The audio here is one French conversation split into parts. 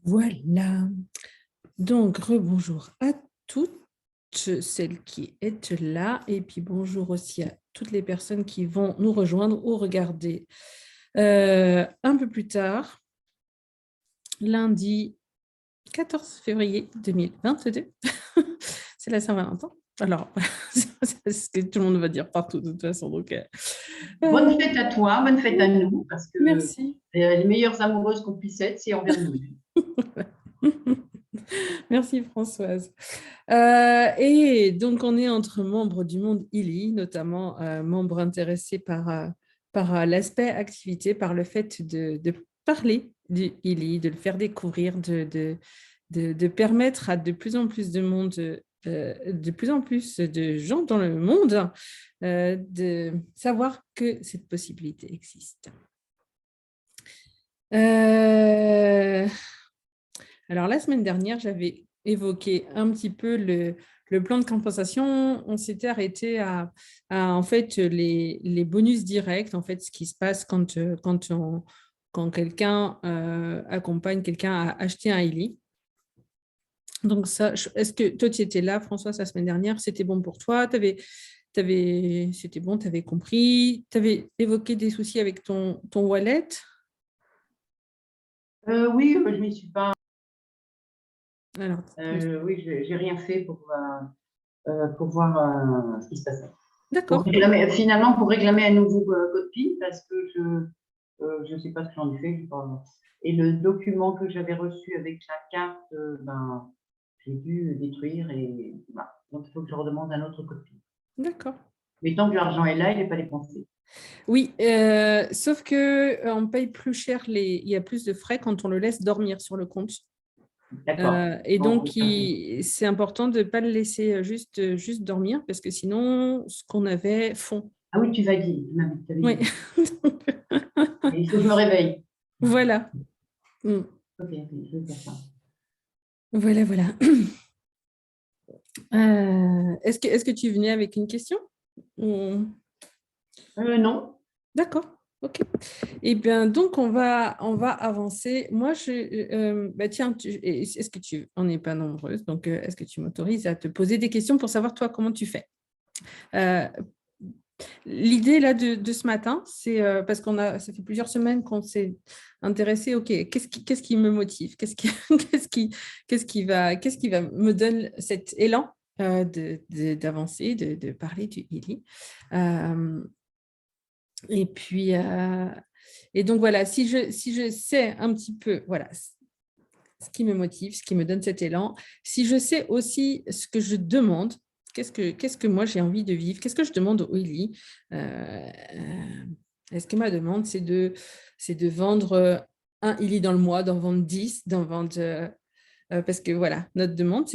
Voilà. Donc, rebonjour à toutes celles qui êtes là. Et puis, bonjour aussi à toutes les personnes qui vont nous rejoindre ou regarder un peu plus tard, lundi 14 février 2022. C'est la Saint-Valentin. Alors, c'est ce que tout le monde va dire partout de toute façon. Donc, bonne fête à toi, bonne fête à nous, parce que merci. les meilleures amoureuses qu'on puisse être, c'est envers nous. Merci Françoise. Et donc, on est entre membres du monde ILI, notamment membres intéressés par l'aspect activité, par le fait de parler du ILI, de le faire découvrir, de permettre à de plus en plus de monde, de plus en plus de gens dans le monde, de savoir que cette possibilité existe. Alors, la semaine dernière, j'avais évoqué un petit peu le plan de compensation. On s'était arrêté à, en fait, les bonus directs, en fait, ce qui se passe quand quelqu'un accompagne quelqu'un à acheter un ILI. Donc, ça, est-ce que toi, tu étais là, François, la semaine dernière? C'était bon pour toi? C'était bon, tu avais compris? Tu avais évoqué des soucis avec ton wallet? Oui, je ne m'y suis pas. Alors, Oui, je n'ai rien fait pour voir ce qui se passait. d'accord. Finalement, pour réclamer un nouveau code PIN, parce que je ne sais pas ce que j'en ai fait. Et le document que j'avais reçu avec la carte, j'ai dû détruire. Et voilà. Donc, il faut que je redemande un autre code PIN. D'accord. Mais tant que l'argent est là, il n'est pas dépensé. Oui, sauf qu'on paye plus cher, il y a plus de frais quand on le laisse dormir sur le compte. D'accord. Et Bon, donc, c'est important de ne pas le laisser juste dormir parce que sinon, ce qu'on avait fond. ah oui, tu vas dire. Oui. Il faut que je me réveille. Voilà. Ok, je vais faire ça. Voilà, voilà. Est-ce que tu venais avec une question? Non. D'accord. Ok. Eh bien, donc, on va avancer. Moi, tiens, est-ce que on n'est pas nombreuses, donc est-ce que tu m'autorises à te poser des questions pour savoir, toi, comment tu fais? L'idée là de ce matin, c'est parce ça fait plusieurs semaines qu'on s'est intéressé, ok, qu'est-ce qui me motive? Qu'est-ce qui va me donner cet élan d'avancer, de parler du ILI? Et puis, et donc voilà, si je sais un petit peu, voilà, ce qui me motive, ce qui me donne cet élan, si je sais aussi ce que je demande, qu'est-ce que moi j'ai envie de vivre, qu'est-ce que je demande au ILI, est-ce que ma demande, c'est de vendre un ILI dans le mois, d'en vendre 10, d'en vendre, parce que voilà, notre demande,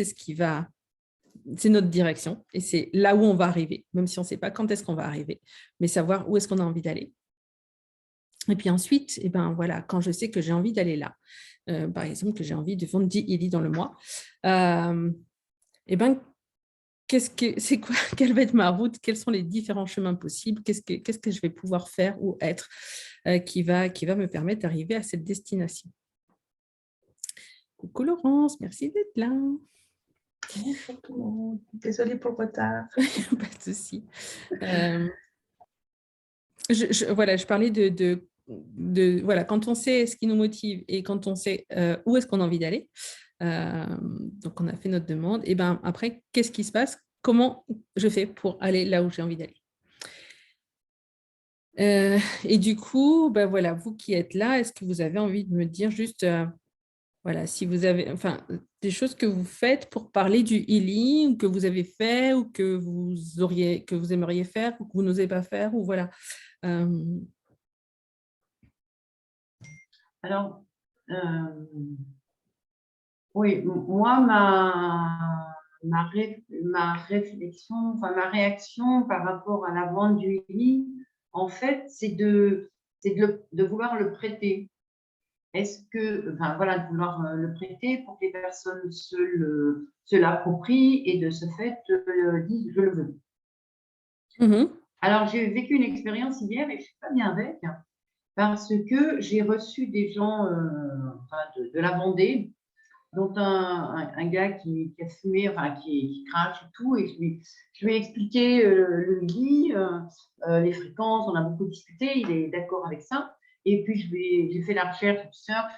c'est notre direction et c'est là où on va arriver, même si on ne sait pas quand est-ce qu'on va arriver, mais savoir où est-ce qu'on a envie d'aller. Et puis ensuite, eh ben, voilà, quand je sais que j'ai envie d'aller là, par exemple, que j'ai envie de vendre 10 ILI dans le mois, eh ben, quelle va être ma route? Quels sont les différents chemins possibles? Qu'est-ce que je vais pouvoir faire ou être qui va me permettre d'arriver à cette destination? Coucou Laurence, merci d'être là. Bonjour tout le monde. Désolée pour le retard. Pas de souci. Voilà, je parlais voilà, quand on sait ce qui nous motive et quand on sait où est-ce qu'on a envie d'aller, donc on a fait notre demande, et ben après, qu'est-ce qui se passe? Comment je fais pour aller là où j'ai envie d'aller? Et du coup, ben voilà, vous qui êtes là, est-ce que vous avez envie de me dire juste, voilà, si vous avez, enfin, des choses que vous faites pour parler du ILI, ou que vous avez fait, ou que vous aimeriez faire, ou que vous n'osez pas faire, ou voilà. Alors, oui, moi, ma réflexion, enfin ma réaction par rapport à la vente du lit, en fait, c'est de vouloir le prêter. Est-ce que, enfin voilà, de vouloir le prêter pour que les personnes se l'approprient et de ce fait disent je le veux. Alors, j'ai vécu une expérience hier et je ne suis pas bien avec. parce que j'ai reçu des gens de la Vendée, dont un gars qui a fumé, enfin qui crache et tout, et je lui ai expliqué le lit, les fréquences, on a beaucoup discuté, il est d'accord avec ça. Et puis j'ai fait la recherche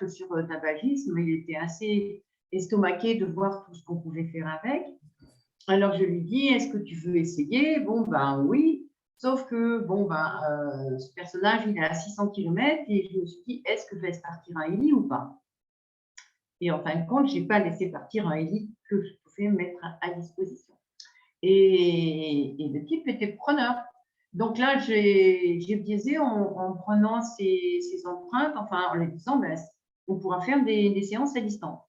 sur le tabagisme, il était assez estomaqué de voir tout ce qu'on pouvait faire avec. Alors je lui dis, est-ce que tu veux essayer? Bon, ben oui. Sauf que, bon, ben, ce personnage, il est à 600 km et je me suis dit, est-ce que je laisse partir un Eli ou pas? Et en fin de compte, je n'ai pas laissé partir un Eli que je pouvais mettre à disposition. Et le type était preneur. Donc là, j'ai biaisé en prenant ces empreintes, enfin en lui disant, ben, on pourra faire des séances à distance.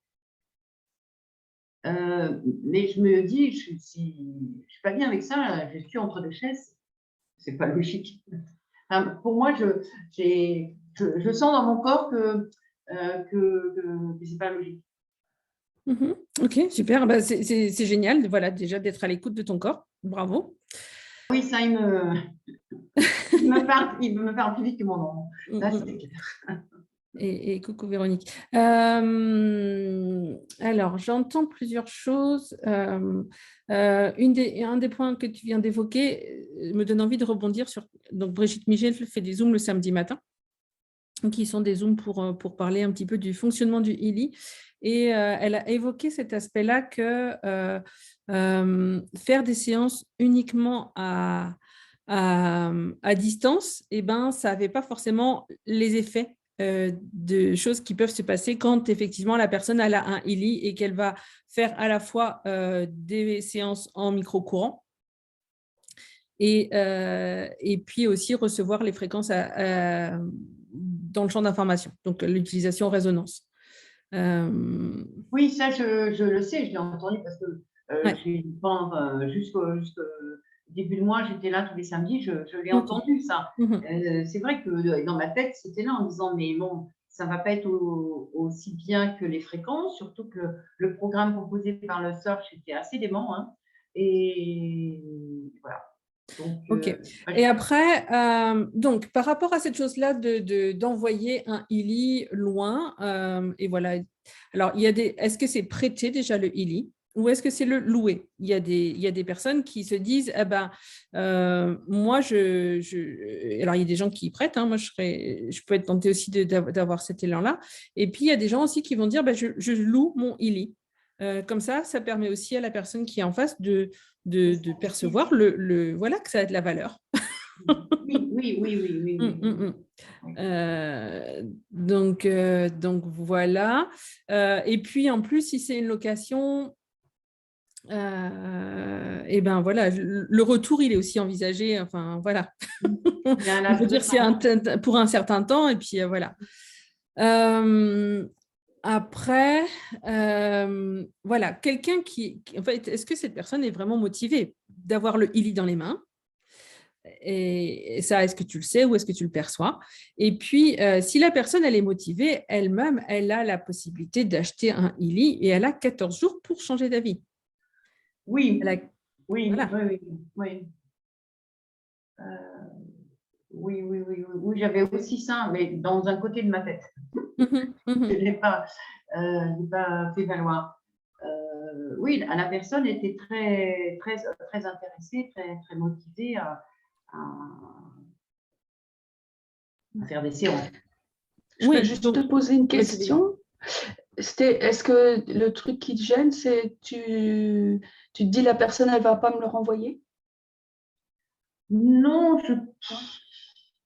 Mais je me dis, je ne suis pas bien avec ça, je suis entre deux chaises, c'est pas logique. Enfin, pour moi, je sens dans mon corps que c'est pas logique. Ok, super. Bah, c'est génial, voilà, déjà d'être à l'écoute de ton corps. Bravo. Oui, ça, il me parle plus vite que mon nom. Là, c'était clair. Et coucou Véronique. Alors, j'entends plusieurs choses. Un des points que tu viens d'évoquer me donne envie de rebondir sur. Donc, Brigitte Migel fait des Zooms le samedi matin, qui sont des Zooms pour parler un petit peu du fonctionnement du ILI. Et elle a évoqué cet aspect-là que faire des séances uniquement à distance, eh ben, ça n'avait pas forcément les effets de choses qui peuvent se passer quand effectivement la personne a un ILI et qu'elle va faire à la fois des séances en micro-courant et puis aussi recevoir les fréquences dans le champ d'information, donc l'utilisation résonance. Oui, ça, je le sais, je l'ai entendu parce que jusqu'au début de mois, j'étais là tous les samedis, je l'ai entendu, ça. C'est vrai que dans ma tête, c'était là en disant, mais bon, ça ne va pas être aussi bien que les fréquences, surtout que le programme proposé par le Search était assez dément. Hein, et voilà. Donc, ok. Et après, donc, par rapport à cette chose-là d'envoyer un ILI loin, et voilà. Alors, est-ce que c'est prêter déjà le ILI ou est-ce que c'est le louer? Il y a des personnes qui se disent, eh ben, moi, alors, il y a des gens qui prêtent, hein, moi, je peux être tentée aussi d'avoir cet élan-là. Et puis, il y a des gens aussi qui vont dire, ben, je loue mon ILI. Comme ça permet aussi à la personne qui est en face de percevoir voilà, que ça a de la valeur. Oui. Donc voilà. Et puis en plus, si c'est une location, et ben voilà, le retour il est aussi envisagé. Enfin voilà, on peut dire c'est pour un certain temps et puis voilà. Après, voilà, quelqu'un en fait, est-ce que cette personne est vraiment motivée d'avoir le ILI dans les mains? Et ça, est-ce que tu le sais ou est-ce que tu le perçois? Et puis, si la personne, elle est motivée, elle-même, elle a la possibilité d'acheter un ILI et elle a 14 jours pour changer d'avis. Oui, voilà. Oui, j'avais aussi ça, mais dans un côté de ma tête. Je n'ai pas fait valoir. Oui, la personne était très intéressée, très motivée à faire des séances. Je peux juste te poser une question. Est-ce que le truc qui te gêne, c'est tu te dis la personne, elle ne va pas me le renvoyer? Non, je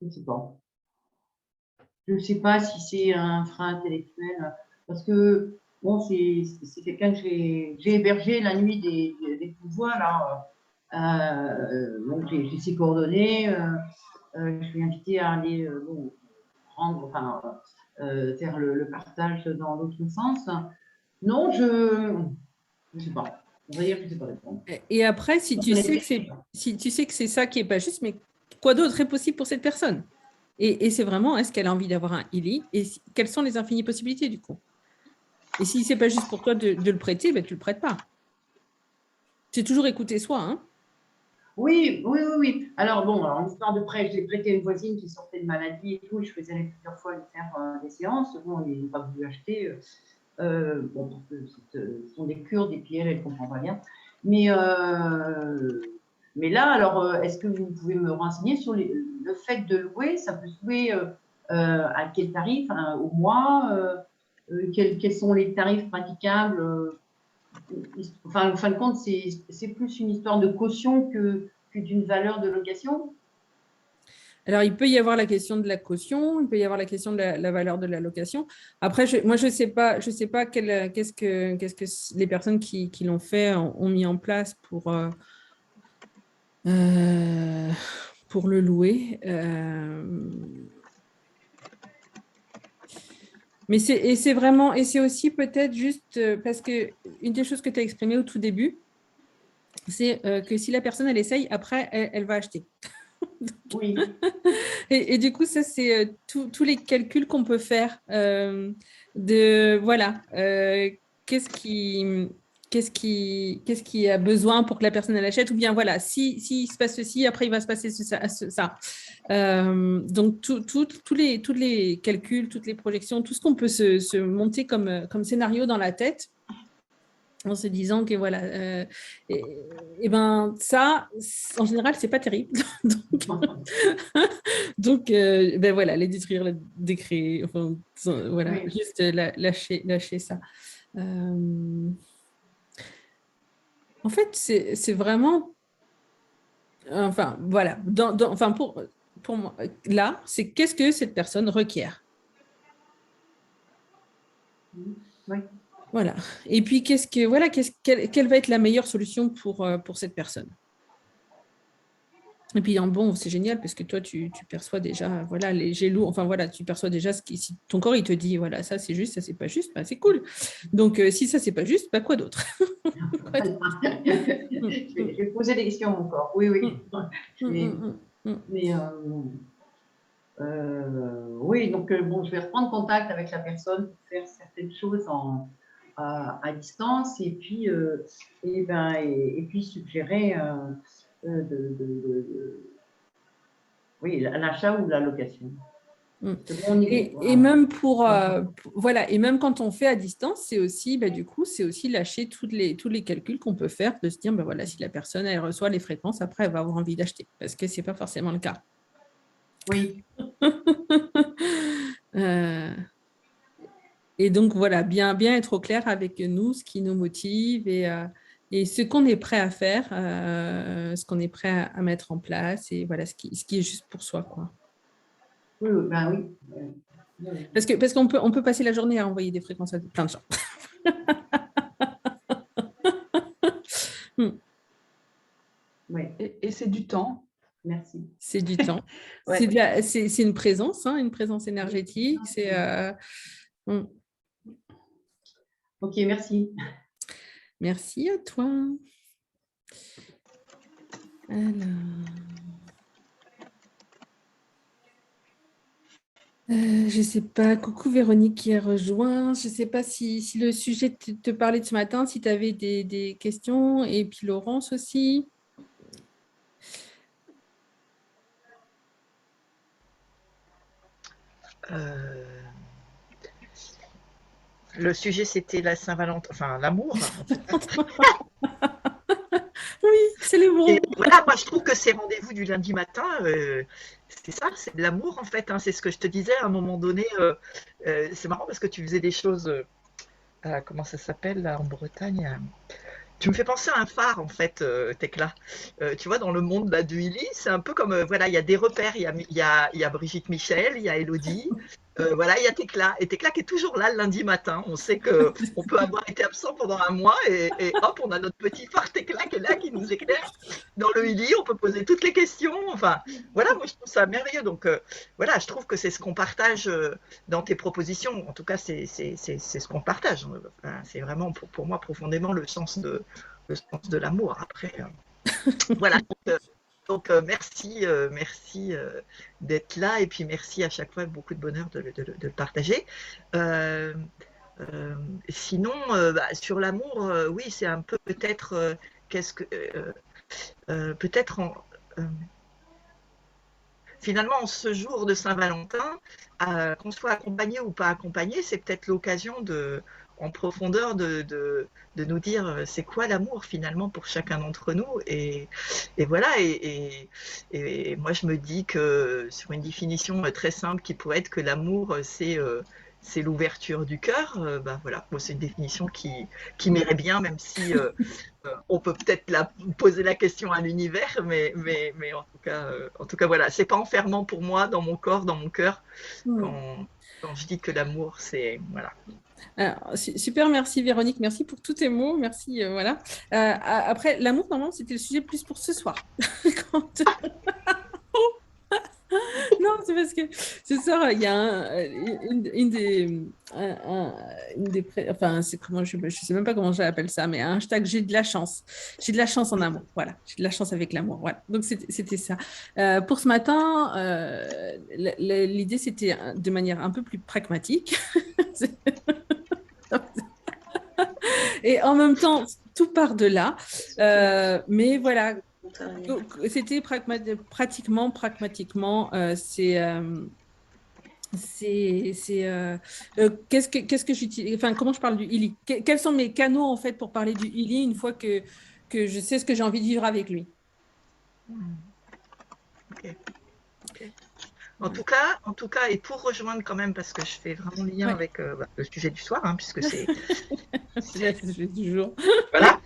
ne sais pas. Je ne sais pas si c'est un frein intellectuel, parce que bon, c'est quelqu'un que j'ai hébergé la nuit des pouvoirs. Là, donc j'ai ses coordonnées. Je suis invitée à aller faire le partage dans l'autre sens. Non, je ne sais pas. On va dire que je ne sais pas répondre. Et après, si tu sais que c'est ça qui n'est pas juste, mais quoi d'autre est possible pour cette personne? Et c'est vraiment, est-ce qu'elle a envie d'avoir un ILI? Et quelles sont les infinies possibilités du coup? Et si ce n'est pas juste pour toi de le prêter, ben, tu ne le prêtes pas. C'est toujours écouter soi. Hein? Oui, oui, oui, oui. Alors bon, alors, l'histoire de prêt, j'ai prêté à une voisine qui sortait de maladie et tout. Je faisais aller plusieurs fois lui faire des séances. Bon, ils n'ont pas voulu acheter. Bon, parce que ce sont des Kurdes et puis elle ne comprend pas bien. Mais, mais là, alors, est-ce que vous pouvez me renseigner sur le fait de louer? Ça peut se louer à quel tarif, hein, au mois? Quels sont les tarifs praticables? Enfin, en fin de compte, c'est plus une histoire de caution que d'une valeur de location. Alors, il peut y avoir la question de la caution, il peut y avoir la question de la valeur de la location. Après, moi, je sais pas qu'est-ce que les personnes qui l'ont fait ont mis en place pour le louer. Mais c'est aussi peut-être juste parce que une des choses que tu as exprimées au tout début, c'est que si la personne, elle essaye, après, elle va acheter. Oui. Et du coup, ça, c'est tous les calculs qu'on peut faire voilà, qu'est-ce qui a besoin pour que la personne elle achète, ou bien voilà, si se passe ceci, après il va se passer ça. Donc, tous les calculs, toutes les projections, tout ce qu'on peut se monter comme scénario dans la tête, en se disant que voilà, et ben ça, en général, c'est pas terrible. Donc ben voilà, les détruire, les décréer, enfin, voilà, Oui. juste lâcher ça. En fait, c'est vraiment, enfin voilà, enfin pour moi, là, c'est qu'est-ce que cette personne requiert. Oui. Voilà. Et puis, quelle va être la meilleure solution pour cette personne? Et puis, bon, c'est génial parce que toi, tu perçois déjà, voilà, léger, lourd, enfin voilà, tu perçois déjà si ton corps, il te dit, voilà, ça c'est juste, ça c'est pas juste, bah, c'est cool. Donc, si ça c'est pas juste, bah, quoi d'autre? Je vais poser des questions encore. Oui, oui. Mais oui, donc bon, je vais reprendre contact avec la personne pour faire certaines choses à distance et puis, et puis suggérer oui, l'achat ou la location. Et même voilà, et même quand on fait à distance, c'est aussi, bah, du coup, c'est aussi lâcher tous les calculs qu'on peut faire, de se dire, bah, voilà, si la personne, elle reçoit les fréquences, après, elle va avoir envie d'acheter, parce que ce n'est pas forcément le cas. Oui. Et donc, voilà, bien être au clair avec nous, ce qui nous motive et ce qu'on est prêt à faire, ce qu'on est prêt à mettre en place et voilà, ce qui est juste pour soi, quoi. Oui, ben oui. Parce qu'on peut passer la journée à envoyer des fréquences à plein de gens. Oui. Et c'est du temps. Merci. C'est du temps. Ouais. C'est une présence, hein, une présence énergétique. Ok, merci. Merci à toi. Alors. Je ne sais pas, coucou Véronique qui a rejoint. Je ne sais pas si le sujet te parlait de ce matin, si tu avais des questions, et puis Laurence aussi. Le sujet, c'était la Saint-Valentin, enfin l'amour. Oui, c'est les mots. Et voilà, moi je trouve que ces rendez-vous du lundi matin, c'est ça, c'est de l'amour en fait. Hein, c'est ce que je te disais à un moment donné. C'est marrant parce que tu faisais des choses, comment ça s'appelle là en Bretagne? Tu me fais penser à un phare en fait, Tekla. Tu vois, dans le monde là, du Illy, c'est un peu comme, voilà, il y a des repères, il y a Brigitte Michel, il y a Elodie, voilà, il y a Tekla. Et Tekla qui est toujours là le lundi matin. On sait qu'on peut avoir été absent pendant un mois et hop, on a notre petit phare Tekla qui est là, qui nous éclaire. Dans le Illy, on peut poser toutes les questions. Enfin, voilà, moi je trouve ça merveilleux. Donc voilà, je trouve que c'est ce qu'on partage dans tes propositions. En tout cas, c'est ce qu'on partage. Enfin, c'est vraiment pour moi profondément le sens de l'amour. Après, voilà. Donc merci, merci d'être là et puis merci à chaque fois, beaucoup de bonheur de le partager. Euh, sinon, sur l'amour, oui, c'est un peu peut-être qu'est-ce que peut-être finalement, en ce jour de Saint-Valentin, qu'on soit accompagné ou pas accompagné, c'est peut-être l'occasion en profondeur de nous dire c'est quoi l'amour finalement pour chacun d'entre nous. Et voilà, et moi je me dis que sur une définition très simple qui pourrait être que l'amour c'est l'ouverture du cœur, bah voilà, bon, c'est une définition qui m'irait bien, même si on peut peut-être poser la question à l'univers, mais en tout cas, voilà, c'est pas enfermant pour moi dans mon corps, dans mon cœur, quand je dis que l'amour, c'est voilà. Alors, super, merci Véronique, merci pour tous tes mots, merci, voilà. Après, l'amour, normalement, c'était le sujet plus pour ce soir. Quand- Non, c'est parce que ce soir, il y a enfin, c'est comment, je sais même pas comment j'appelle ça, mais un hashtag, j'ai de la chance. J'ai de la chance en amour, voilà. J'ai de la chance avec l'amour, voilà. Donc, c'était ça. Pour ce matin, l'idée, c'était de manière un peu plus pragmatique. Et en même temps, tout part de là. Mais voilà, c'était pratiquement, qu'est-ce que j'utilise, enfin, comment je parle du healing? Quels sont mes canaux, en fait, pour parler du healing une fois que je sais ce que j'ai envie de vivre avec lui? Ok, ok. Voilà. En tout cas, et pour rejoindre quand même, parce que je fais vraiment lien Ouais, avec le sujet du soir, hein, puisque c'est je vais toujours. voilà.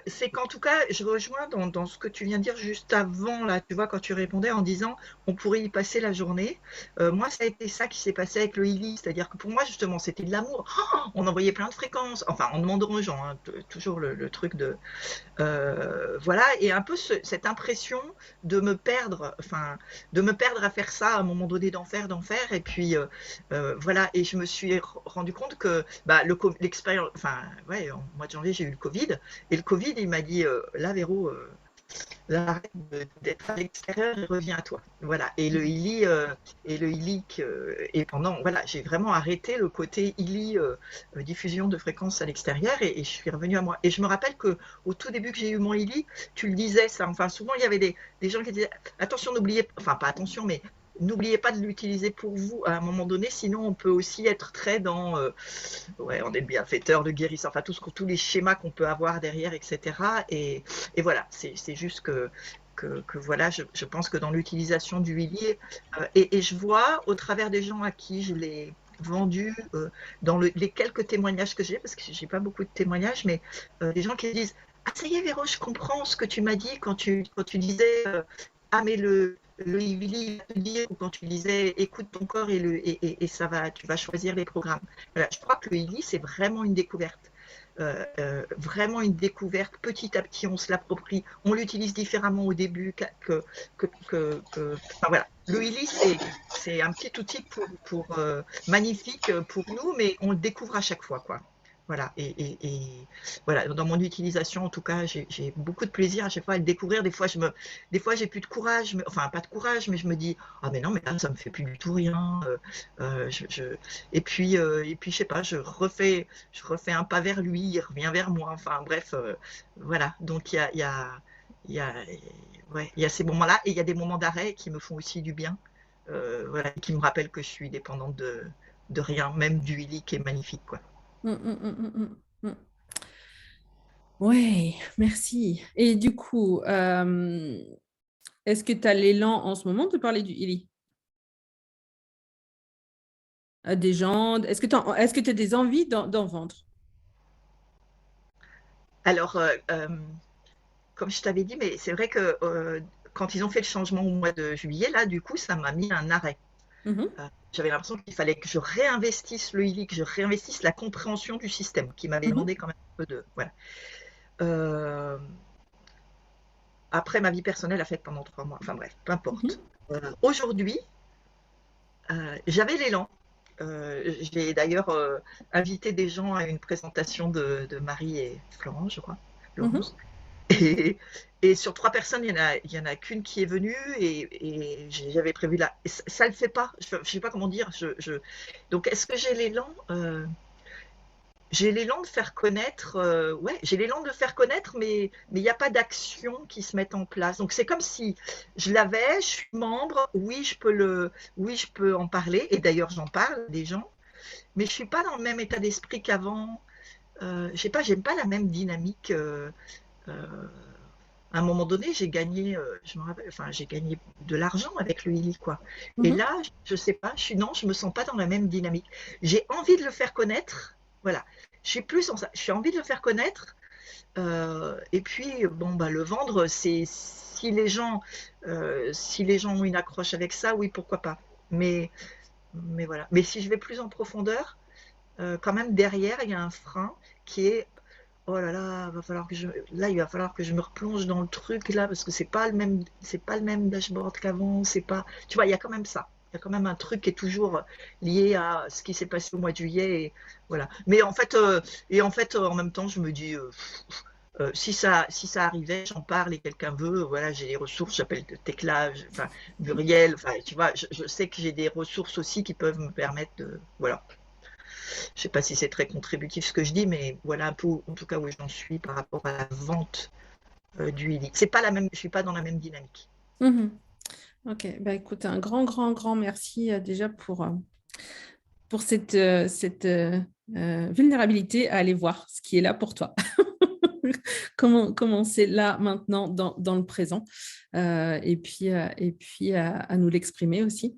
C'est qu'en tout cas, je rejoins dans ce que tu viens de dire juste avant, là, tu vois, quand tu répondais en disant on pourrait y passer la journée. Moi, ça a été ça qui s'est passé avec le Illy, c'est-à-dire que pour moi, justement, c'était de l'amour. Oh, on envoyait plein de fréquences, enfin, en demandant aux gens, hein, toujours le truc de voilà, et un peu cette impression de me perdre, enfin, de me perdre à faire ça à un moment donné, d'en faire, et puis voilà, et je me suis rendu compte que bah, l'expérience, enfin, ouais, en mois de janvier, j'ai eu le Covid, et le Covid, il m'a dit, là, Véro, là, arrête d'être à l'extérieur et reviens à toi. Voilà, et le Illy, et pendant, voilà, j'ai vraiment arrêté le côté Illy, diffusion de fréquences à l'extérieur, et je suis revenue à moi. Et je me rappelle que au tout début que j'ai eu mon Illy, tu le disais ça, enfin souvent il y avait des gens qui disaient attention, n'oubliez, enfin pas attention, mais n'oubliez pas de l'utiliser pour vous à un moment donné, sinon on peut aussi être très dans ouais, on est le bienfaiteur, le guérisseur, enfin tous les schémas qu'on peut avoir derrière, etc. Et voilà, c'est juste que voilà, je pense que dans l'utilisation du huilier, et je vois au travers des gens à qui je l'ai vendu, dans les quelques témoignages que j'ai, parce que j'ai pas beaucoup de témoignages, mais des gens qui disent ah ça y est Véro, je comprends ce que tu m'as dit quand tu disais ah mais le huilier ou quand tu disais écoute ton corps et ça va, tu vas choisir les programmes. Voilà, je crois que le huilier c'est vraiment une découverte. Vraiment une découverte. Petit à petit, on se l'approprie. On l'utilise différemment au début enfin, voilà. Le Illy, c'est un petit outil magnifique pour nous, mais on le découvre à chaque fois, quoi. Voilà. Et voilà. Dans mon utilisation, en tout cas, j'ai beaucoup de plaisir à chaque fois à le découvrir. Des fois, j'ai plus de courage, enfin pas de courage, mais je me dis ah mais non, mais là, ça me fait plus du tout rien. Et puis, je sais pas, je refais un pas vers lui, il revient vers moi. Enfin bref, voilà. Donc il y a, ouais, il y a ces moments-là et il y a des moments d'arrêt qui me font aussi du bien. Voilà, qui me rappellent que je suis dépendante de rien, même du Illy qui est magnifique, quoi. Oui, merci. Et du coup, est-ce que tu as l'élan en ce moment de parler du Illy à des gens? Est-ce que tu as des envies d'en vendre? Alors, comme je t'avais dit, mais c'est vrai que quand ils ont fait le changement au mois de juillet, là, du coup, ça m'a mis un arrêt. Mhm, J'avais l'impression qu'il fallait que je réinvestisse le Illy, que je réinvestisse la compréhension du système, qui m'avait mhm, demandé quand même un peu de. Voilà. Euh, Après, ma vie personnelle a fait pendant 3 mois. Enfin bref, peu importe. mhm, Aujourd'hui, j'avais l'élan. J'ai d'ailleurs invité des gens à une présentation de Marie et Florence, je crois. mhm. Laurence. Et sur 3 personnes, il y en a qu'une qui est venue et j'avais prévu là. Et ça le fait pas. Je sais pas comment dire. Donc, est-ce que j'ai l'élan j'ai l'élan de faire connaître, ouais, j'ai l'élan de le faire connaître, mais il n'y a pas d'action qui se mette en place. Donc c'est comme si je l'avais, je suis membre, oui, je peux en parler, et d'ailleurs j'en parle des gens, mais je suis pas dans le même état d'esprit qu'avant. Je sais pas, j'aime pas la même dynamique. Euh, à un moment donné, j'ai gagné, je me rappelle, enfin, j'ai gagné de l'argent avec le Lily, quoi. Et Mhm. là, je sais pas, non, je me sens pas dans la même dynamique. J'ai envie de le faire connaître, voilà. Je suis plus en ça. J'ai envie de le faire connaître. Et puis, bon, bah, le vendre, c'est si les gens ont une accroche avec ça, oui, pourquoi pas. Mais, mais voilà. Mais si je vais plus en profondeur, quand même derrière, il y a un frein qui est oh là là, là, il va falloir que je me replonge dans le truc là parce que c'est pas le même dashboard qu'avant, c'est pas, tu vois, il y a quand même ça. Il y a quand même un truc qui est toujours lié à ce qui s'est passé au mois de juillet et voilà. Mais en fait, en même temps, je me dis, si ça arrivait, j'en parle et quelqu'un veut, voilà, j'ai les ressources, j'appelle Tecla, enfin Muriel, enfin, tu vois, je sais que j'ai des ressources aussi qui peuvent me permettre de, voilà. Je ne sais pas si c'est très contributif ce que je dis, mais voilà un peu en tout cas où j'en suis par rapport à la vente du Illy. C'est pas la même, je suis pas dans la même dynamique. Mhm. Ok, bah écoute, un grand merci déjà pour cette vulnérabilité à aller voir ce qui est là pour toi. Comment c'est là maintenant dans le présent et puis à nous l'exprimer aussi.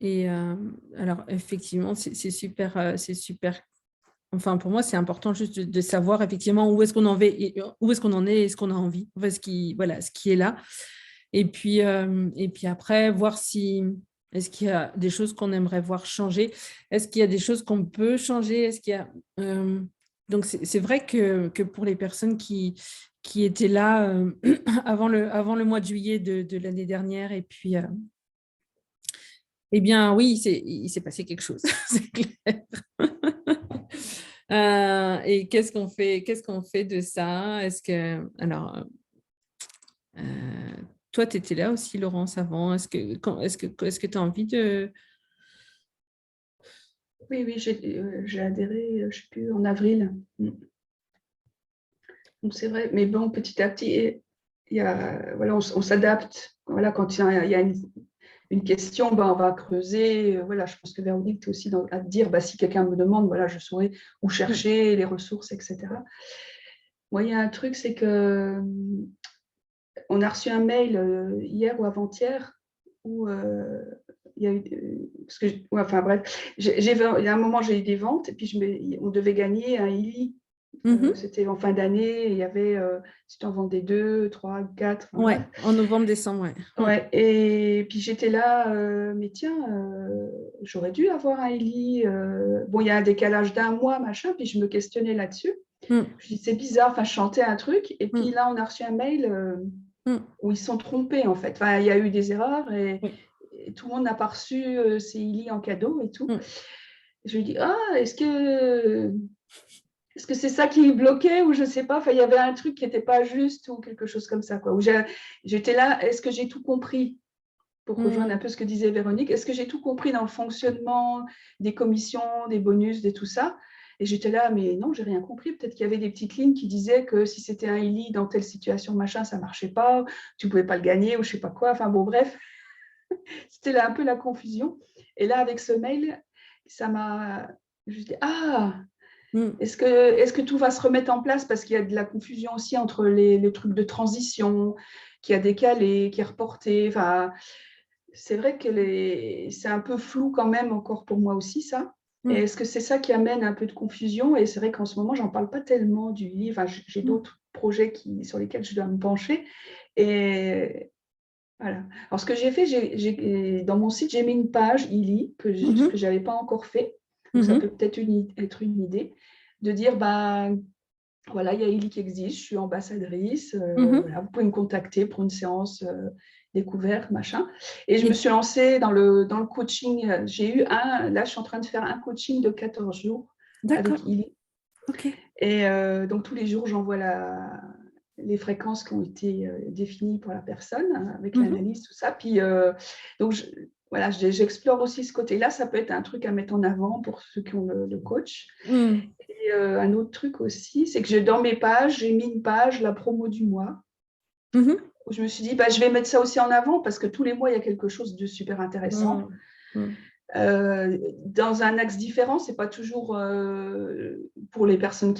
Et alors effectivement, c'est super, c'est super. Enfin, pour moi, c'est important juste de savoir effectivement où est-ce qu'on en est, où est-ce qu'on en est et ce qu'on a envie, enfin, voilà, ce qui est là. Et puis après, voir si est-ce qu'il y a des choses qu'on aimerait voir changer, est-ce qu'il y a des choses qu'on peut changer, est-ce qu'il y a donc c'est vrai que pour les personnes qui étaient là avant le mois de juillet de l'année dernière et puis eh bien oui, il s'est passé quelque chose, c'est clair. Et qu'est-ce qu'on fait de ça? Est-ce que alors toi, tu étais là aussi, Laurence, avant. Est-ce que tu as envie de... Oui, j'ai adhéré, je ne sais plus, en avril. Donc c'est vrai, mais bon, petit à petit, voilà, on s'adapte. Voilà, quand il y a une question, ben, on va creuser. Voilà, je pense que Véronique, tu es aussi à te dire, bah, si quelqu'un me demande, voilà, je saurai où chercher les ressources, etc. Moi, il y a un truc, c'est que on a reçu un mail hier ou avant-hier où il y a eu, parce que, ouais, enfin bref, il y a un moment, j'ai eu des ventes et puis on devait gagner un Illy. C'était en fin d'année, il y avait, si tu en vendais 2, 3, 4, enfin, Ouais, bref. en novembre, décembre, ouais. Ouais, et puis j'étais là, mais tiens, j'aurais dû avoir un Illy. Bon, il y a un décalage d'un mois, machin, puis je me questionnais là-dessus. Je dis, c'est bizarre, enfin, je chantais un truc, et puis là, on a reçu un mail où ils se sont trompés, en fait. Enfin, il y a eu des erreurs, et tout le monde n'a pas reçu ces Illy en cadeau et tout. Je lui dis, est-ce que c'est ça qui bloquait ou je ne sais pas, enfin, il y avait un truc qui n'était pas juste ou quelque chose comme ça, quoi. Où j'étais là, est-ce que j'ai tout compris? Pour rejoindre un peu ce que disait Véronique, est-ce que j'ai tout compris dans le fonctionnement des commissions, des bonus, de tout ça? Et j'étais là, mais non, j'ai rien compris. Peut-être qu'il y avait des petites lignes qui disaient que si c'était un Illy dans telle situation, machin, ça marchait pas, tu pouvais pas le gagner ou je sais pas quoi. Enfin bon, bref, c'était là un peu la confusion. Et là, avec ce mail, ça m'a... Je dis, est-ce que tout va se remettre en place parce qu'il y a de la confusion aussi entre les trucs de transition qui a décalé, qui est reporté. Enfin, c'est vrai que c'est un peu flou quand même encore pour moi aussi, ça. Et est-ce que c'est ça qui amène un peu de confusion? Et c'est vrai qu'en ce moment, j'en parle pas tellement du livre. Enfin, j'ai d'autres projets sur lesquels je dois me pencher. Et voilà. Alors, ce que j'ai fait, dans mon site, j'ai mis une page Illy que je n'avais pas encore fait. Donc, ça peut peut-être être une idée de dire, voilà, il y a Illy qui existe, je suis ambassadrice, voilà, vous pouvez me contacter pour une séance découverte, machin. Et je me suis lancée dans le coaching. Là, je suis en train de faire un coaching de 14 jours avec Illy. Ok. Et donc, tous les jours, j'envoie les fréquences qui ont été définies pour la personne, hein, avec l'analyse, tout ça. Puis, donc, voilà, j'explore aussi ce côté-là. Ça peut être un truc à mettre en avant pour ceux qui ont le coach. Et un autre truc aussi, c'est que dans mes pages, j'ai mis une page, la promo du mois. Où je me suis dit, je vais mettre ça aussi en avant parce que tous les mois, il y a quelque chose de super intéressant. Dans un axe différent, c'est pas toujours pour les personnes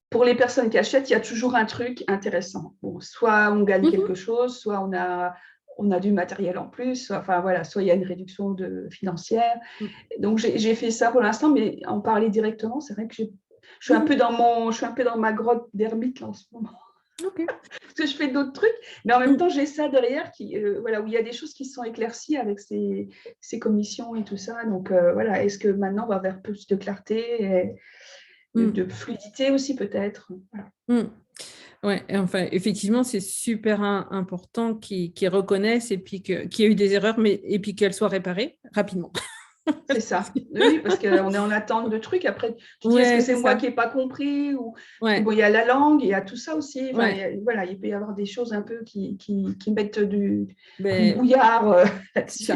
pour les personnes qui achètent, il y a toujours un truc intéressant. Bon, soit on gagne quelque chose, soit on a du matériel en plus, soit il y a une réduction financière. Donc j'ai fait ça pour l'instant, mais en parler directement, c'est vrai que je suis un peu dans ma grotte d'ermite là, en ce moment. Okay. Parce que je fais d'autres trucs, mais en même temps, j'ai ça derrière où il y a des choses qui sont éclaircies avec ces commissions et tout ça. Donc, est-ce que maintenant, on va vers plus de clarté et de fluidité aussi, peut-être. Voilà. Ouais, enfin, effectivement, c'est super important qu'ils reconnaissent et puis qu'il y a eu des erreurs, et puis qu'elles soient réparées rapidement. C'est ça. Oui, parce qu'on est en attente de trucs. Après, tu dis, est-ce que c'est moi qui n'ai pas compris ou... Bon, il y a la langue, il y a tout ça aussi. Enfin, il peut y avoir des choses un peu qui mettent du brouillard là-dessus.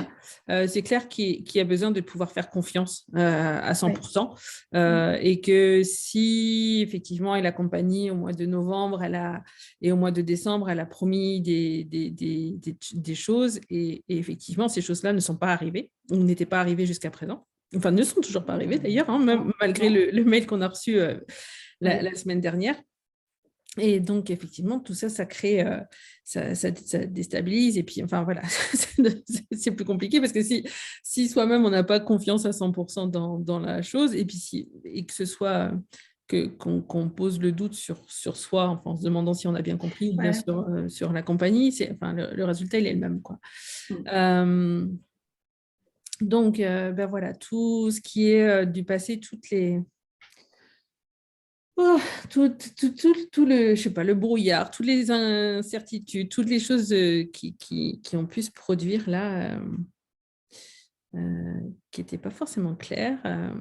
C'est clair qu'il y a besoin de pouvoir faire confiance à 100%. Et que si, effectivement, la compagnie, au mois de novembre et au mois de décembre, elle a promis des choses et effectivement, ces choses-là ne sont pas arrivées ou n'étaient pas arrivées jusqu'à présent. Enfin, ne sont toujours pas arrivées d'ailleurs, hein, même malgré le mail qu'on a reçu la semaine dernière. Et donc, effectivement, tout ça, ça crée, ça déstabilise. Et puis, enfin, voilà, c'est plus compliqué parce que si soi-même, on n'a pas confiance à 100% dans la chose, et puis et que ce soit qu'on pose le doute sur soi, enfin, en se demandant si on a bien compris, ou bien sur la compagnie, enfin, le résultat, il est le même, quoi. Donc, voilà, tout ce qui est du passé, toutes les... tout le, je sais pas, le brouillard, toutes les incertitudes, toutes les choses qui ont pu se produire là, qui n'étaient pas forcément claires.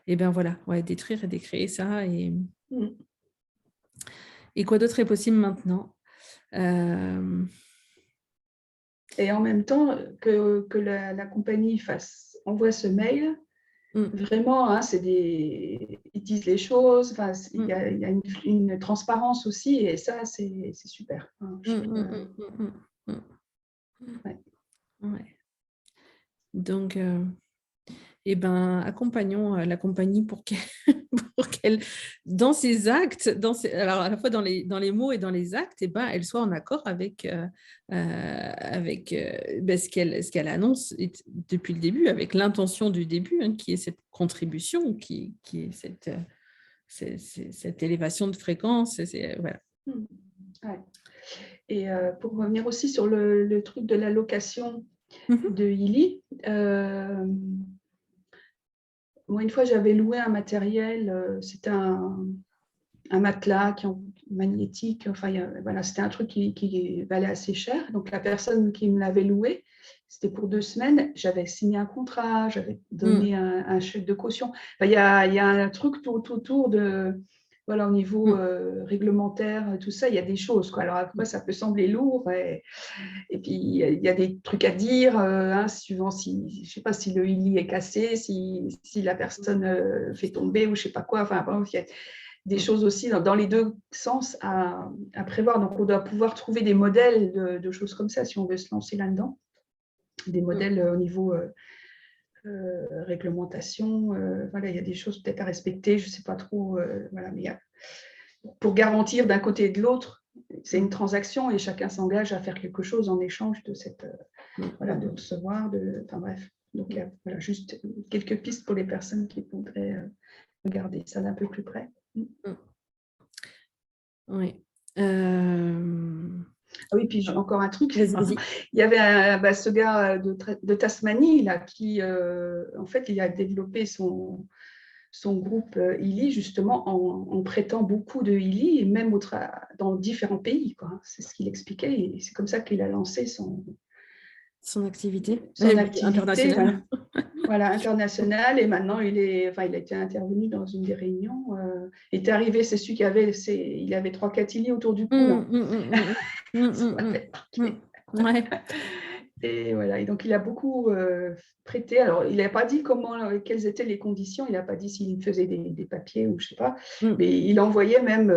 Et bien voilà, détruire et décréer ça. Et quoi d'autre est possible maintenant? Et en même temps, que la compagnie envoie ce mail, vraiment, hein, ils disent les choses, il y a une transparence aussi, et ça, c'est super. Hein, Donc, accompagnons la compagnie pour qu'elle, dans ses actes, alors à la fois dans les mots et dans les actes, elle soit en accord avec ce qu'elle annonce depuis le début, avec l'intention du début, hein, qui est cette contribution, qui est cette élévation de fréquence. Voilà. Et pour revenir aussi sur le truc de la location de Illy, moi, une fois, j'avais loué un matériel, c'était un matelas magnétique, enfin, c'était un truc qui valait assez cher. Donc, la personne qui me l'avait loué, c'était pour 2 semaines. J'avais signé un contrat, j'avais donné un chèque de caution. Enfin, il y a un truc tout autour de... Voilà, au niveau réglementaire, tout ça, il y a des choses, quoi. Alors après, ça peut sembler lourd et puis il y a des trucs à dire, hein, suivant si, je sais pas, si le Illy est cassé, si la personne fait tomber ou je sais pas quoi. Enfin, bon, il y a des choses aussi dans les deux sens à prévoir. Donc, on doit pouvoir trouver des modèles de choses comme ça si on veut se lancer là-dedans. Des modèles au niveau réglementation, voilà, il y a des choses peut-être à respecter, je ne sais pas trop, voilà, mais pour garantir d'un côté et de l'autre, c'est une transaction et chacun s'engage à faire quelque chose en échange de de recevoir, enfin bref. Donc voilà, juste quelques pistes pour les personnes qui voudraient regarder ça d'un peu plus près. Oui. Ah oui, puis encore un truc. Il y avait ce gars de Tasmanie là, qui, en fait, il a développé son groupe Illy justement en prêtant beaucoup de Illy, et même dans différents pays, quoi. C'est ce qu'il expliquait, et c'est comme ça qu'il a lancé Son activité son activité, internationale. Voilà, international. Et maintenant, il a été intervenu dans une des réunions. Il est arrivé, c'est celui qui avait, il avait 3 Catilly autour du cou. Ça m'a fait marquer. Ouais. Et voilà. Et donc, il a beaucoup prêté. Alors, il n'a pas dit quelles étaient les conditions. Il n'a pas dit s'il faisait des papiers ou je ne sais pas. Mais il envoyait même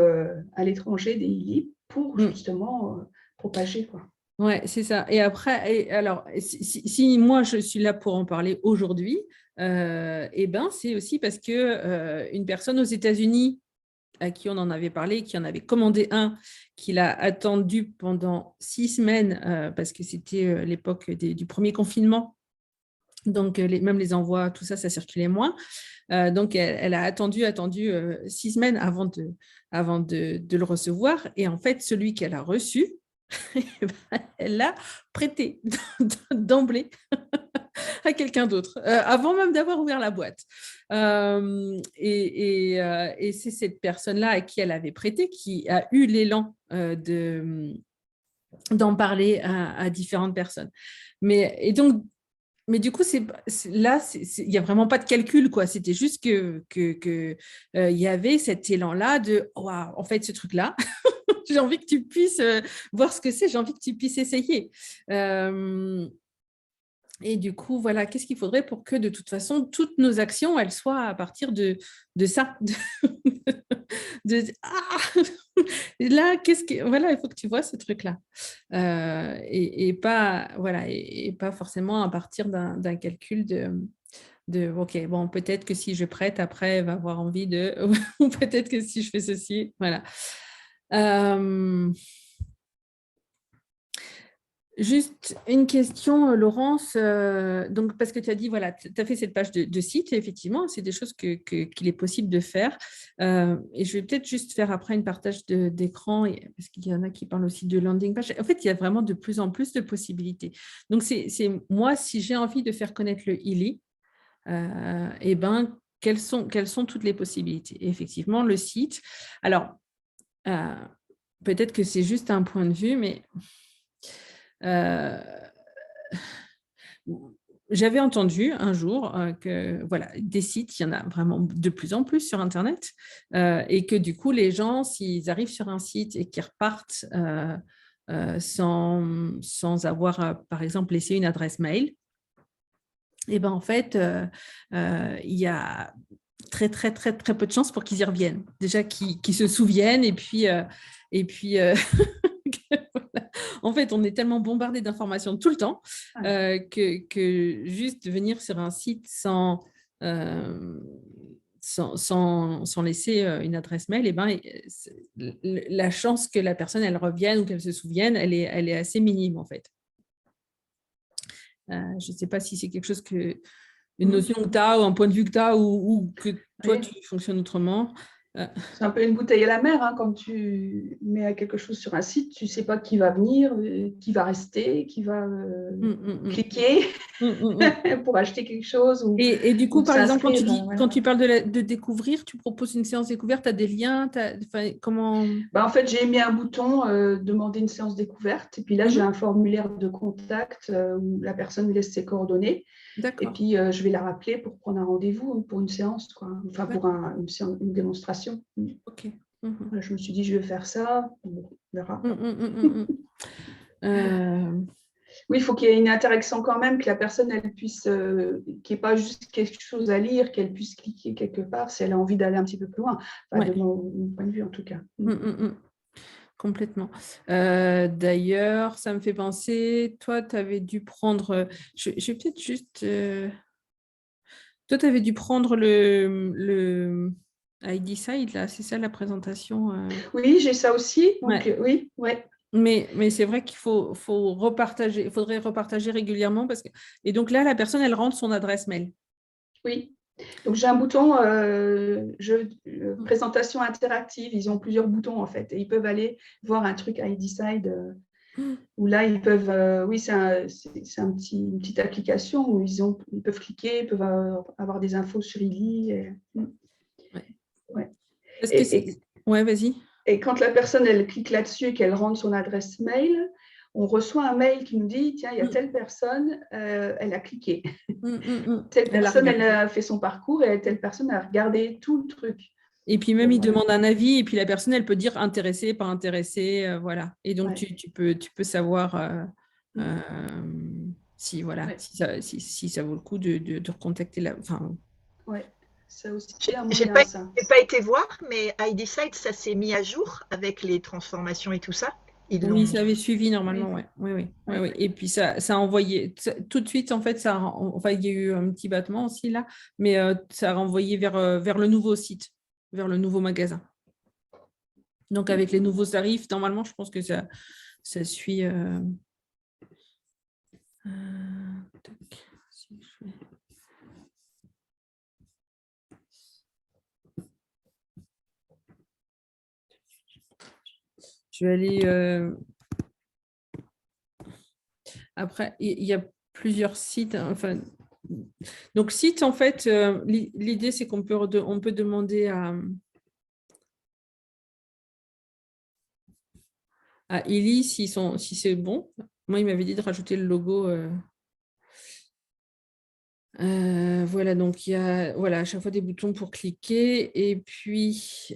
à l'étranger des ILI pour justement propager, quoi. Ouais, c'est ça. Et après, alors, si moi je suis là pour en parler aujourd'hui, c'est aussi parce que une personne aux États-Unis à qui on en avait parlé, qui en avait commandé un, qu'il a attendu pendant 6 semaines, parce que c'était l'époque du premier confinement. Donc, même les envois, tout ça, ça circulait moins. Donc, elle a attendu 6 semaines avant de le recevoir. Et en fait, celui qu'elle a reçu, elle l'a prêté d'emblée à quelqu'un d'autre, avant même d'avoir ouvert la boîte. Et c'est cette personne-là à qui elle avait prêté qui a eu l'élan d'en parler à différentes personnes. Mais du coup, il n'y a vraiment pas de calcul, quoi. C'était juste que y avait cet élan-là de waouh, en fait, ce truc-là, j'ai envie que tu puisses voir ce que c'est, j'ai envie que tu puisses essayer. Et du coup, voilà, qu'est-ce qu'il faudrait pour que, de toute façon, toutes nos actions, elles soient à partir de ça. Là, voilà, il faut que tu vois ce truc-là. Et pas forcément à partir d'un calcul OK, bon, peut-être que si je prête, après, elle va avoir envie de... ou peut-être que si je fais ceci, voilà. Juste une question, Laurence. Donc, parce que tu as dit, voilà, tu as fait cette page de site, et effectivement, c'est des choses qu'il est possible de faire. Et je vais peut-être juste faire après une partage d'écran, parce qu'il y en a qui parlent aussi de landing page. En fait, il y a vraiment de plus en plus de possibilités. Donc, c'est moi, si j'ai envie de faire connaître le ILI, quelles sont toutes les possibilités? Et effectivement, le site. Alors, peut-être que c'est juste un point de vue, mais j'avais entendu un jour que voilà, des sites, il y en a vraiment de plus en plus sur Internet, et que du coup, les gens, s'ils arrivent sur un site et qu'ils repartent sans avoir, par exemple, laissé une adresse mail, et en fait, il y a très, très, très, très peu de chances pour qu'ils y reviennent. Déjà, qu'ils se souviennent, et puis voilà. En fait, on est tellement bombardé d'informations tout le temps que juste venir sur un site sans laisser une adresse mail, la chance que la personne elle revienne ou qu'elle se souvienne, elle est assez minime en fait. Je ne sais pas si c'est quelque chose une notion que tu as ou un point de vue que tu as ou que toi tu fonctionnes autrement. C'est un peu une bouteille à la mer, hein, quand tu mets quelque chose sur un site, tu ne sais pas qui va venir, qui va rester, qui va cliquer pour acheter quelque chose. Et du coup, par exemple, quand tu parles de découvrir, tu proposes une séance découverte, tu as des liens, comment... En fait, j'ai mis un bouton demander une séance découverte, et puis là, j'ai un formulaire de contact où la personne laisse ses coordonnées. Et puis, je vais la rappeler pour prendre un rendez-vous pour une séance, quoi. Enfin, pour une démonstration. OK. Voilà, je me suis dit, je vais faire ça. On verra. Oui, il faut qu'il y ait une interaction quand même, que la personne, elle puisse, qu'il n'y ait pas juste quelque chose à lire, qu'elle puisse cliquer quelque part si elle a envie d'aller un petit peu plus loin. Enfin, de mon point de vue, en tout cas. Complètement. D'ailleurs, ça me fait penser, toi, tu avais dû prendre, je vais peut-être juste, toi, tu avais dû prendre le ID Side, là, c'est ça la présentation? Oui, j'ai ça aussi, donc oui, ouais. Mais c'est vrai qu'il faut repartager, il faudrait repartager régulièrement et donc là, la personne, elle rentre son adresse mail. Oui. Donc, j'ai un bouton présentation interactive. Ils ont plusieurs boutons, en fait. Et ils peuvent aller voir un truc ID Side où là, ils peuvent... oui, c'est une petite application où ils peuvent cliquer, ils peuvent avoir des infos sur ILI. Ouais, vas-y. Et quand la personne, elle clique là-dessus et qu'elle rentre son adresse mail, on reçoit un mail qui nous dit, tiens, il y a telle personne, elle a cliqué. Telle personne, elle a fait son parcours et telle personne a regardé tout le truc. Et puis même, il demande un avis et puis la personne, elle peut dire intéressée, pas intéressée, voilà. Et donc, tu peux savoir si ça vaut le coup de recontacter la… Oui, ça aussi. J'ai pas été voir, mais iDecide, ça s'est mis à jour avec les transformations et tout ça. Oui, ça avait suivi normalement, oui. Et puis ça a envoyé tout de suite, en fait, il y a eu un petit battement aussi là, mais ça a renvoyé vers le nouveau site, vers le nouveau magasin. Donc avec les nouveaux tarifs, normalement, je pense que ça suit. Je vais aller… Après, il y a plusieurs sites. Enfin, donc, site, en fait, l'idée, c'est qu'on peut demander à Eli si c'est bon. Moi, il m'avait dit de rajouter le logo. Voilà, donc il y a à chaque fois des boutons pour cliquer. Et puis…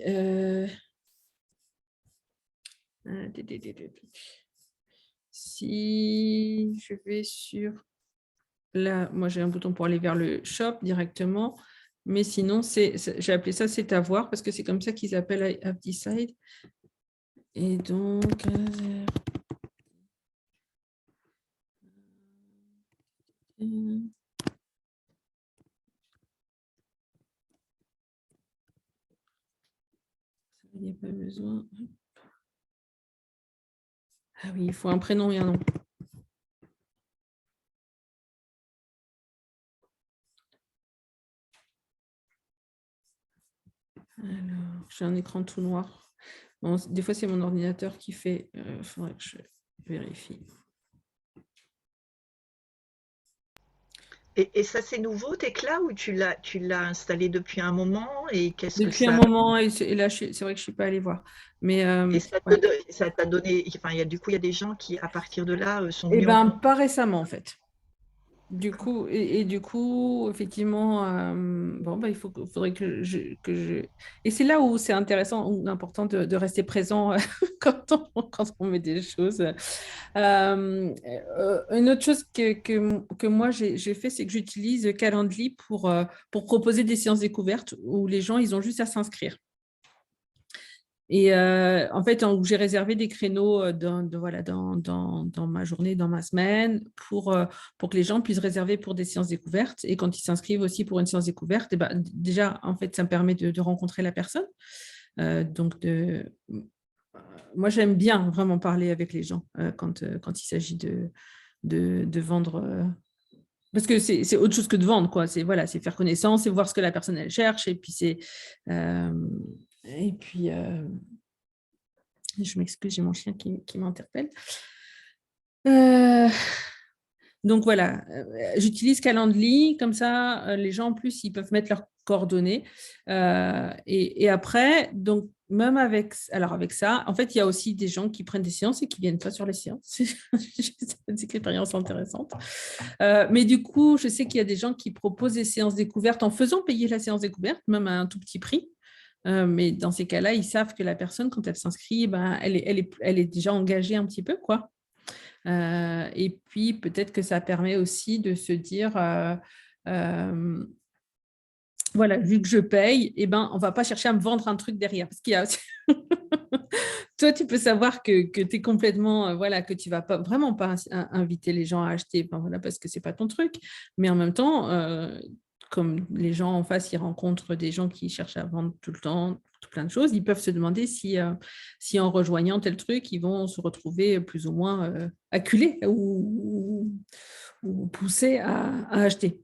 si je vais sur… Là, moi, j'ai un bouton pour aller vers le shop directement. Mais sinon, j'ai appelé ça « C'est à voir » parce que c'est comme ça qu'ils appellent iDecide. Et donc… il n'y a pas besoin… Ah oui, il faut un prénom et un nom. Alors, j'ai un écran tout noir. Bon, des fois, c'est mon ordinateur qui fait… Il faudrait que je vérifie. Et ça, c'est nouveau, Tekla, ou tu l'as installé depuis un moment et Depuis un moment, et là, c'est vrai que je ne suis pas allée voir. Mais, et ça t'a donné… Enfin, du coup, il y a des gens qui, à partir de là, sont venus… pas récemment, en fait. Du coup, du coup, effectivement, il faudrait que je… Et c'est là où c'est intéressant ou important de rester présent quand on met des choses. Une autre chose que moi, j'ai fait, c'est que j'utilise Calendly pour proposer des séances découvertes où les gens, ils ont juste à s'inscrire. Et en fait, j'ai réservé des créneaux dans ma journée, dans ma semaine, pour que les gens puissent réserver pour des séances découvertes. Et quand ils s'inscrivent aussi pour une séance découverte, déjà, en fait, ça me permet de rencontrer la personne. Moi, j'aime bien vraiment parler avec les gens quand il s'agit de vendre. Parce que c'est autre chose que de vendre, quoi. C'est faire connaissance, c'est voir ce que la personne elle cherche, et puis je m'excuse, j'ai mon chien qui m'interpelle. Donc voilà, j'utilise Calendly, comme ça, les gens en plus, ils peuvent mettre leurs coordonnées. Et après, donc même avec ça, en fait, il y a aussi des gens qui prennent des séances et qui ne viennent pas sur les séances. C'est une expérience intéressante. Mais du coup, je sais qu'il y a des gens qui proposent des séances découvertes en faisant payer la séance découverte, même à un tout petit prix. Mais dans ces cas-là, ils savent que la personne, quand elle s'inscrit, elle est déjà engagée un petit peu, quoi. Et puis, peut-être que ça permet aussi de se dire, voilà, vu que je paye, on ne va pas chercher à me vendre un truc derrière. Parce qu'il y a aussi… Toi, tu peux savoir que tu es complètement, que tu ne vas vraiment pas inviter les gens à acheter, parce que ce n'est pas ton truc. Mais en même temps, comme les gens en face, ils rencontrent des gens qui cherchent à vendre tout le temps, tout plein de choses, ils peuvent se demander si en rejoignant tel truc, ils vont se retrouver plus ou moins acculés ou poussés à acheter.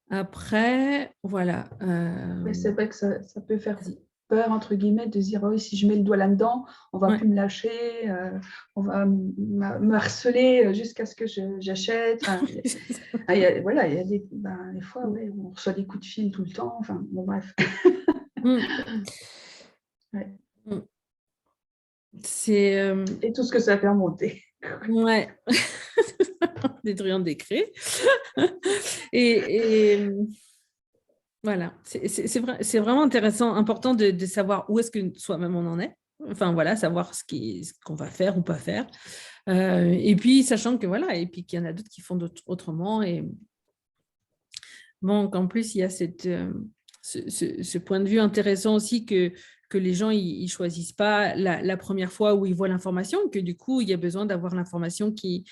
Après, voilà. C'est vrai que ça peut faire peur, entre guillemets, de se dire, oui, si je mets le doigt là-dedans, on ne va plus me lâcher, on va me harceler jusqu'à ce que j'achète. Il y a des fois, on reçoit des coups de fil tout le temps. Enfin, bon, bref. Ouais. C'est Et tout ce que ça fait remonter. ouais, détruire décret. Et voilà, c'est vrai, c'est vraiment intéressant, important de savoir où est-ce que soi-même on en est. Enfin voilà, savoir ce qu'on va faire ou pas faire. Et puis sachant que voilà, et puis qu'il y en a d'autres qui font autrement. Et bon, qu'en plus il y a ce point de vue intéressant aussi que les gens ils choisissent pas la première fois où ils voient l'information, que du coup il y a besoin d'avoir l'information qui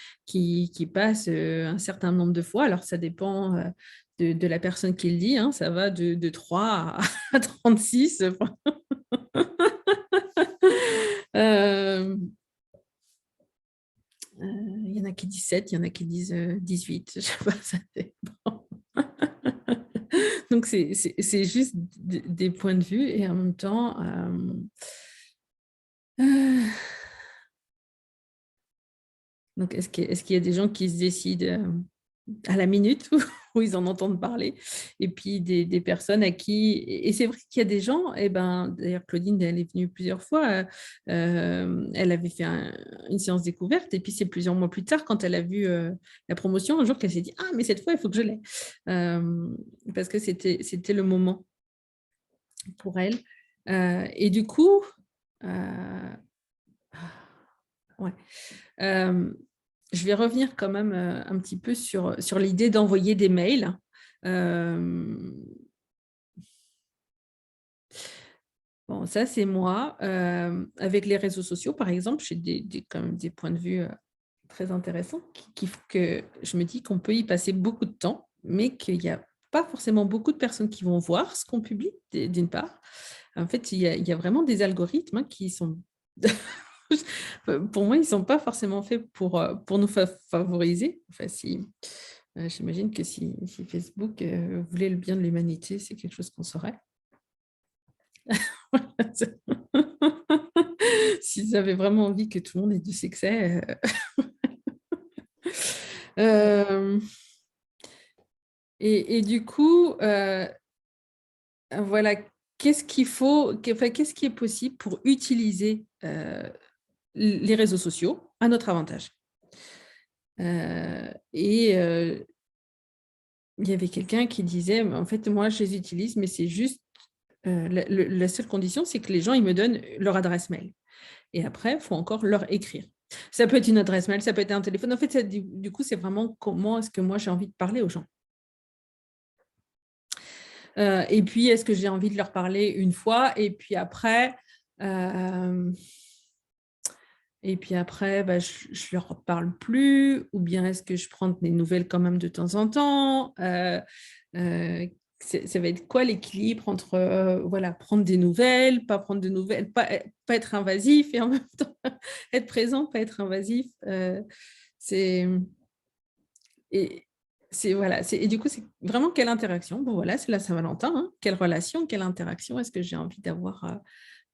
passe un certain nombre de fois. Alors ça dépend de la personne qui le dit, hein. Ça va de 3 à 36. Il y en a qui disent 7, il y en a qui disent 18. Je sais pas, ça dépend. Donc, c'est juste des points de vue et en même temps, donc est-ce qu'il y a des gens qui se décident à la minute où ils en entendent parler, et puis des personnes à qui, et c'est vrai qu'il y a des gens, et ben d'ailleurs Claudine, elle est venue plusieurs fois, elle avait fait une séance découverte, et puis c'est plusieurs mois plus tard, quand elle a vu la promotion, un jour qu'elle s'est dit, ah mais cette fois il faut que je l'aie, parce que c'était le moment pour elle. Et du coup, ouais. Je vais revenir quand même un petit peu sur l'idée d'envoyer des mails. Bon, ça, c'est moi. Avec les réseaux sociaux, par exemple, j'ai quand même des points de vue très intéressants qui font que je me dis qu'on peut y passer beaucoup de temps, mais qu'il n'y a pas forcément beaucoup de personnes qui vont voir ce qu'on publie, d'une part. En fait, il y a vraiment des algorithmes qui sont... Pour moi, ils ne sont pas forcément faits pour nous favoriser. Enfin, j'imagine que si Facebook voulait le bien de l'humanité, c'est quelque chose qu'on saurait. S'ils avaient vraiment envie que tout le monde ait du succès. Et du coup, voilà, qu'est-ce qu'il faut, qu'est-ce qui est possible pour utiliser les réseaux sociaux à notre avantage? Et il y avait quelqu'un qui disait, en fait, moi, je les utilise, mais c'est juste, la seule condition, c'est que les gens, ils me donnent leur adresse mail. Et après, il faut encore leur écrire. Ça peut être une adresse mail, ça peut être un téléphone. En fait, du coup, c'est vraiment comment est-ce que moi, j'ai envie de parler aux gens. Et puis, est-ce que j'ai envie de leur parler une fois, et puis après, bah, je ne leur parle plus, ou bien est-ce que je prends des nouvelles quand même de temps en temps? Ça va être quoi l'équilibre entre voilà, prendre des nouvelles, pas prendre de nouvelles, pas être invasif, et en même temps être présent, pas être invasif. Voilà, et du coup, c'est vraiment quelle interaction. Bon, voilà, c'est la Saint-Valentin, hein. Quelle relation, quelle interaction est-ce que j'ai envie d'avoir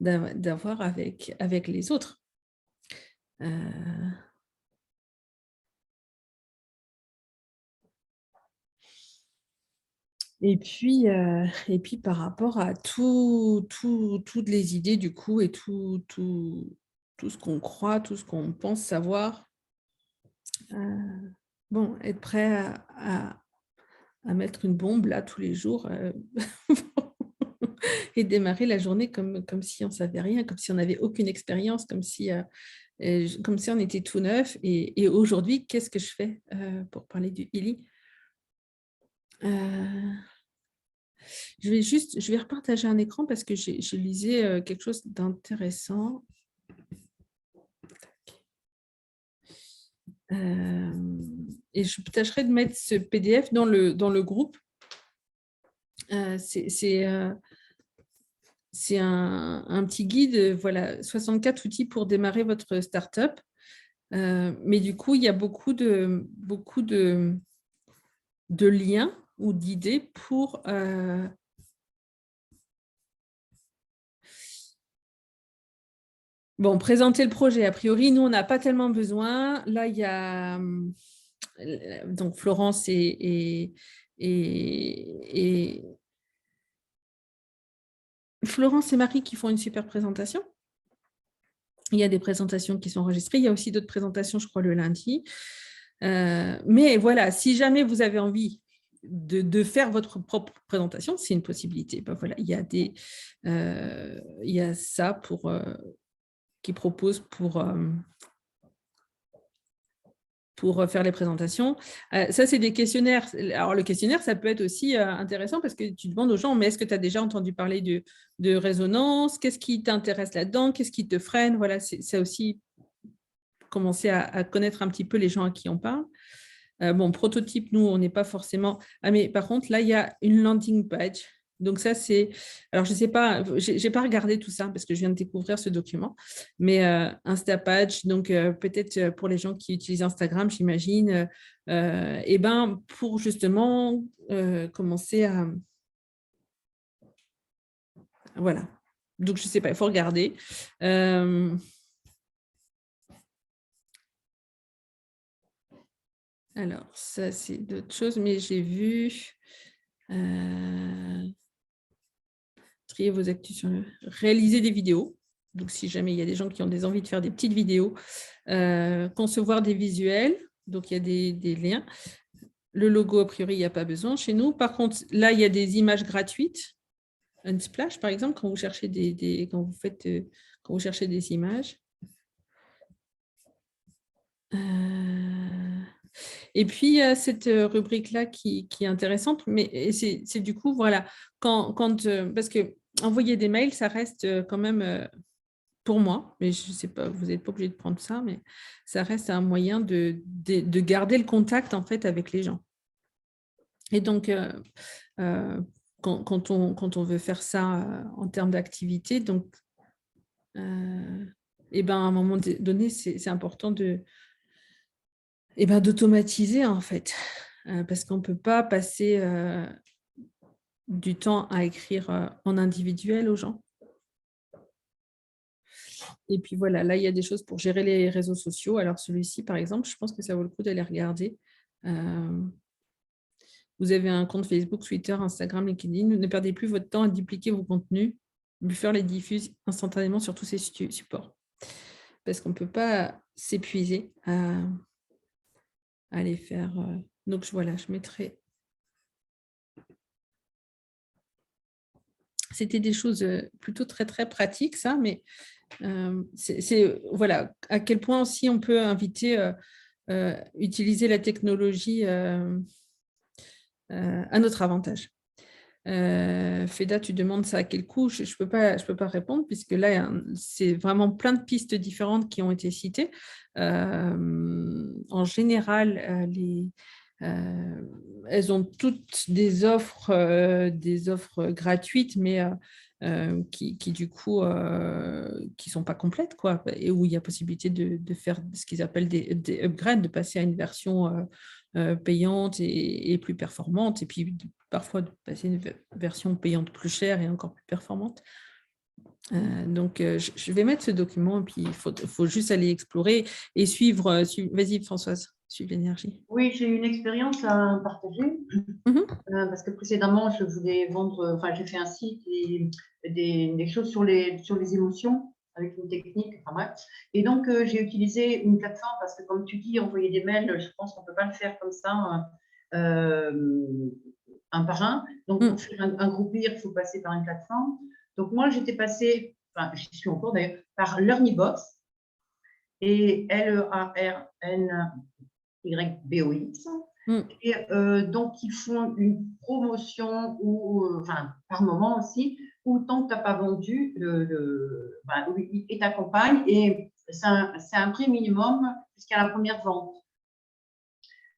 avec les autres? Et puis par rapport à toutes les idées du coup, et tout ce qu'on croit, tout ce qu'on pense savoir, bon, être prêt à mettre une bombe là tous les jours et démarrer la journée comme si on savait rien, comme si on n'avait aucune expérience, comme si on était tout neuf. Et aujourd'hui, qu'est-ce que je fais pour parler du healing? Je vais repartager un écran parce que je lisais quelque chose d'intéressant. Et je tâcherai de mettre ce PDF dans le groupe. C'est un petit guide, voilà, 64 outils pour démarrer votre startup. Mais du coup, il y a beaucoup de liens ou d'idées pour bon, présenter le projet. A priori, nous, on n'a pas tellement besoin. Là, il y a donc Florence et Florence et Marie qui font une super présentation. Il y a des présentations qui sont enregistrées. Il y a aussi d'autres présentations, je crois, le lundi. Mais voilà, si jamais vous avez envie de faire votre propre présentation, c'est une possibilité. Ben voilà, il y a ça qui propose pour faire les présentations. Ça, c'est des questionnaires. Alors, le questionnaire, ça peut être aussi intéressant parce que tu demandes aux gens, mais est-ce que tu as déjà entendu parler de résonance? Qu'est-ce qui t'intéresse là-dedans? Qu'est-ce qui te freine? Voilà, c'est aussi commencer à connaître un petit peu les gens à qui on parle. Bon, prototype, nous, on n'est pas forcément… Ah, mais par contre, là, il y a une landing page. Donc ça, c'est… Alors, je ne sais pas, je n'ai pas regardé tout ça parce que je viens de découvrir ce document, mais Instapage, donc peut-être pour les gens qui utilisent Instagram, j'imagine, et ben pour justement commencer à… Voilà. Donc, je ne sais pas, il faut regarder. Alors, ça, c'est d'autres choses, mais j'ai vu… trier vos actus sur réaliser des vidéos. Donc, si jamais il y a des gens qui ont des envies de faire des petites vidéos, concevoir des visuels. Donc, il y a des liens. Le logo, a priori, il n'y a pas besoin chez nous. Par contre, là, il y a des images gratuites. Unsplash, par exemple, quand vous cherchez quand vous cherchez des images. Et puis, il y a cette rubrique-là qui est intéressante, mais c'est du coup, voilà, parce que envoyer des mails, ça reste quand même, pour moi, mais je ne sais pas, vous n'êtes pas obligé de prendre ça, mais ça reste un moyen de garder le contact, en fait, avec les gens. Et donc, quand on veut faire ça en termes d'activité, donc, et ben, à un moment donné, c'est important d'automatiser, en fait, parce qu'on ne peut pas passer du temps à écrire en individuel aux gens. Et puis voilà, là, il y a des choses pour gérer les réseaux sociaux. Alors, celui-ci, par exemple, je pense que ça vaut le coup d'aller regarder. Vous avez un compte Facebook, Twitter, Instagram, LinkedIn. Ne perdez plus votre temps à dupliquer vos contenus. Buffer les diffuse instantanément sur tous ces supports. Parce qu'on ne peut pas s'épuiser à les faire. Donc, voilà, je mettrai… C'était des choses plutôt très, très pratiques, ça, mais c'est voilà, à quel point aussi on peut inviter, utiliser la technologie à notre avantage. Feda, tu demandes ça à quel coût? Je ne peux pas répondre puisque là, c'est vraiment plein de pistes différentes qui ont été citées. En général, elles ont toutes des offres gratuites, mais qui du coup, qui ne sont pas complètes, quoi, et où il y a possibilité de faire ce qu'ils appellent des upgrades, de passer à une version payante et plus performante, et puis parfois de passer une version payante plus chère et encore plus performante. Donc, je vais mettre ce document, et puis il faut juste aller explorer et suivre. Vas-y, Françoise, suivre l'énergie. Oui, j'ai une expérience à partager. Parce que précédemment, je voulais vendre, enfin, j'ai fait un site et des choses sur les émotions avec une technique, enfin bref. Et donc, j'ai utilisé une plateforme parce que, comme tu dis, envoyer des mails, je pense qu'on ne peut pas le faire comme ça, un par un. Donc, pour faire un groupir, il faut passer par une plateforme. Donc, moi, j'étais passée, enfin, j'y suis encore d'ailleurs, par Learnybox et LEARNYBOX. Et donc, ils font une promotion enfin, par moment aussi, où tant que tu n'as pas vendu, ils t'accompagnent et c'est un prix minimum jusqu'à la première vente.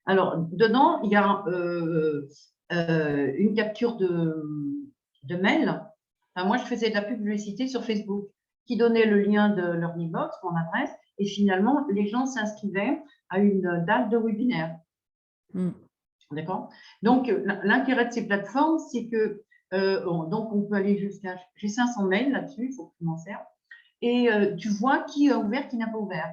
Alors, dedans, il y a une capture de mail. Enfin, moi, je faisais de la publicité sur Facebook qui donnait le lien de Learnybox, mon adresse, et finalement, les gens s'inscrivaient à une date de webinaire. D'accord. Donc, l'intérêt de ces plateformes, c'est que donc on peut aller jusqu'à… J'ai 500 mails là-dessus, il faut que tu m'en serves. Et tu vois qui a ouvert, qui n'a pas ouvert.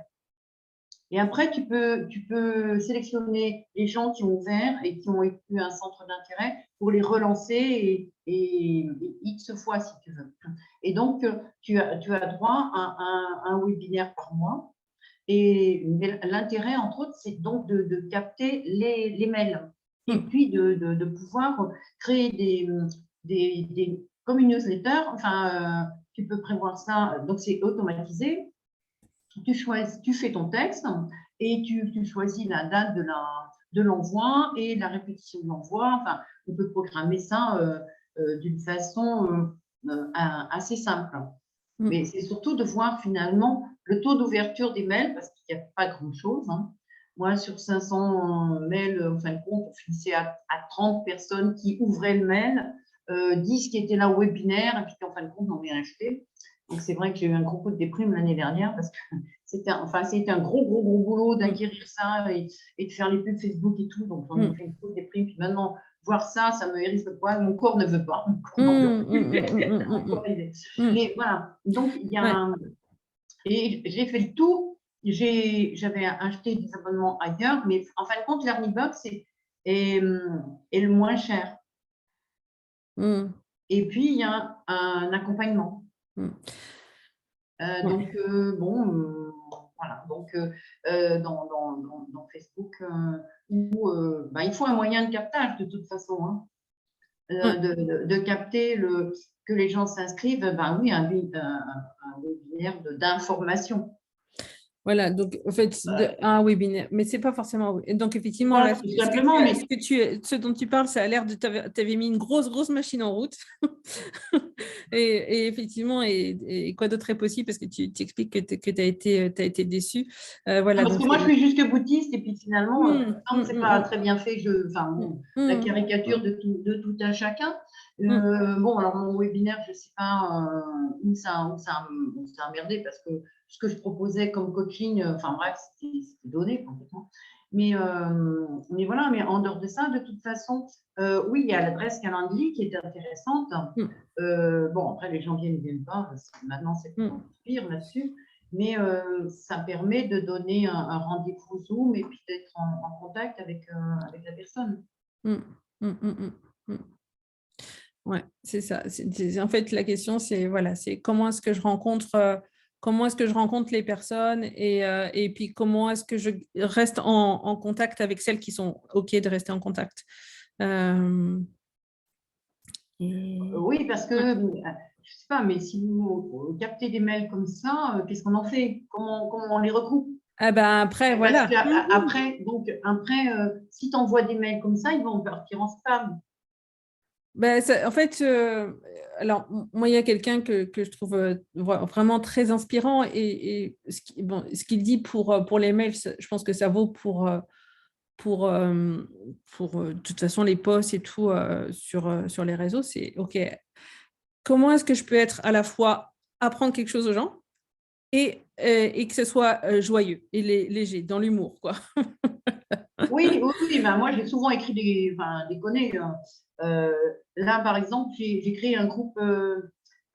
Et après, tu peux sélectionner les gens qui ont ouvert et qui ont eu un centre d'intérêt pour les relancer et X fois si tu veux. Et donc, tu as droit à un webinaire par mois. Et l'intérêt, entre autres, c'est donc de capter les mails et puis de pouvoir créer comme une newsletter. Enfin, tu peux prévoir ça, donc c'est automatisé. Tu fais ton texte et tu choisis la date de l'envoi et la répétition de l'envoi. Enfin, on peut programmer ça d'une façon assez simple. Mais c'est surtout de voir finalement le taux d'ouverture des mails parce qu'il n'y a pas grand-chose. Hein. Moi, sur 500 mails, en fin de compte, on finissait à 30 personnes qui ouvraient le mail, 10 qui étaient là au webinaire et puis en fin de compte, on est acheté. Donc, c'est vrai que j'ai eu un gros coup de déprime l'année dernière parce que c'était un gros boulot d'acquérir ça et de faire les pubs Facebook et tout. Donc, j'en ai fait une coup de déprime. Puis maintenant, voir ça, ça me hérisse le poil. Mon corps ne veut pas. Mais voilà. Donc, il y a et j'ai fait le tour. J'avais acheté des abonnements ailleurs, mais en fin de compte, l'Arnibox est le moins cher. Et puis, il y a un accompagnement. Donc, bon, voilà. Donc, dans Facebook, il faut un moyen de captage de toute façon. Hein. De capter que les gens s'inscrivent, oui, un webinaire d'information. Voilà, donc en fait, un webinaire, mais c'est pas forcément. Donc effectivement, voilà, là, ce dont tu parles, ça a l'air de tu avais mis une grosse machine en route. et effectivement, et quoi d'autre est possible parce que tu expliques que tu as été déçu. Voilà, parce que moi, je suis jusque boutiste et puis finalement, tant que c'est pas très bien fait, la caricature de tout un chacun. Bon, alors mon webinaire, je sais pas où ça a merdé parce que ce que je proposais comme coaching, bref, c'était donné complètement. Mais voilà, mais en dehors de ça, de toute façon, oui, il y a l'adresse Calendly qui est intéressante. Bon, après, les gens viennent pas. Maintenant, c'est pire là-dessus. Mais ça permet de donner un rendez-vous Zoom et puis d'être en contact avec la personne. Ouais, c'est ça. En fait, la question, c'est voilà, c'est comment est-ce que je rencontre les personnes et puis comment est-ce que je reste en contact avec celles qui sont OK de rester en contact. Oui, parce que je sais pas, mais si vous captez des mails comme ça, qu'est-ce qu'on en fait? Comment on les regroupe? Ah ben après, voilà. Après, si tu envoies des mails comme ça, ils vont partir en spam. Ben, en fait, alors moi, il y a quelqu'un que je trouve vraiment très inspirant et ce qu'il dit pour les mails, je pense que ça vaut pour de toute façon les posts et tout sur les réseaux. C'est OK. Comment est-ce que je peux être à la fois apprendre quelque chose aux gens et que ce soit joyeux et léger, dans l'humour, quoi. Oui, moi j'ai souvent écrit des conneries. Là, par exemple, j'ai créé un groupe,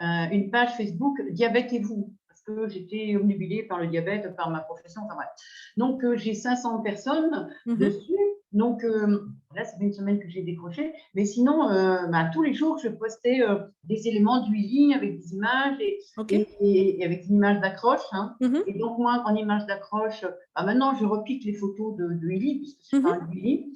une page Facebook Diabète et vous, parce que j'étais omnubilée par le diabète, par ma profession. Enfin bref. Donc j'ai 500 personnes dessus. Donc là, ça fait une semaine que j'ai décroché. Mais sinon, tous les jours, je postais des éléments du e-learning avec des images et avec une image d'accroche. Hein. Et donc moi, en image d'accroche, maintenant, je repique les photos de e-learning, puisque c'est pas un e-learning.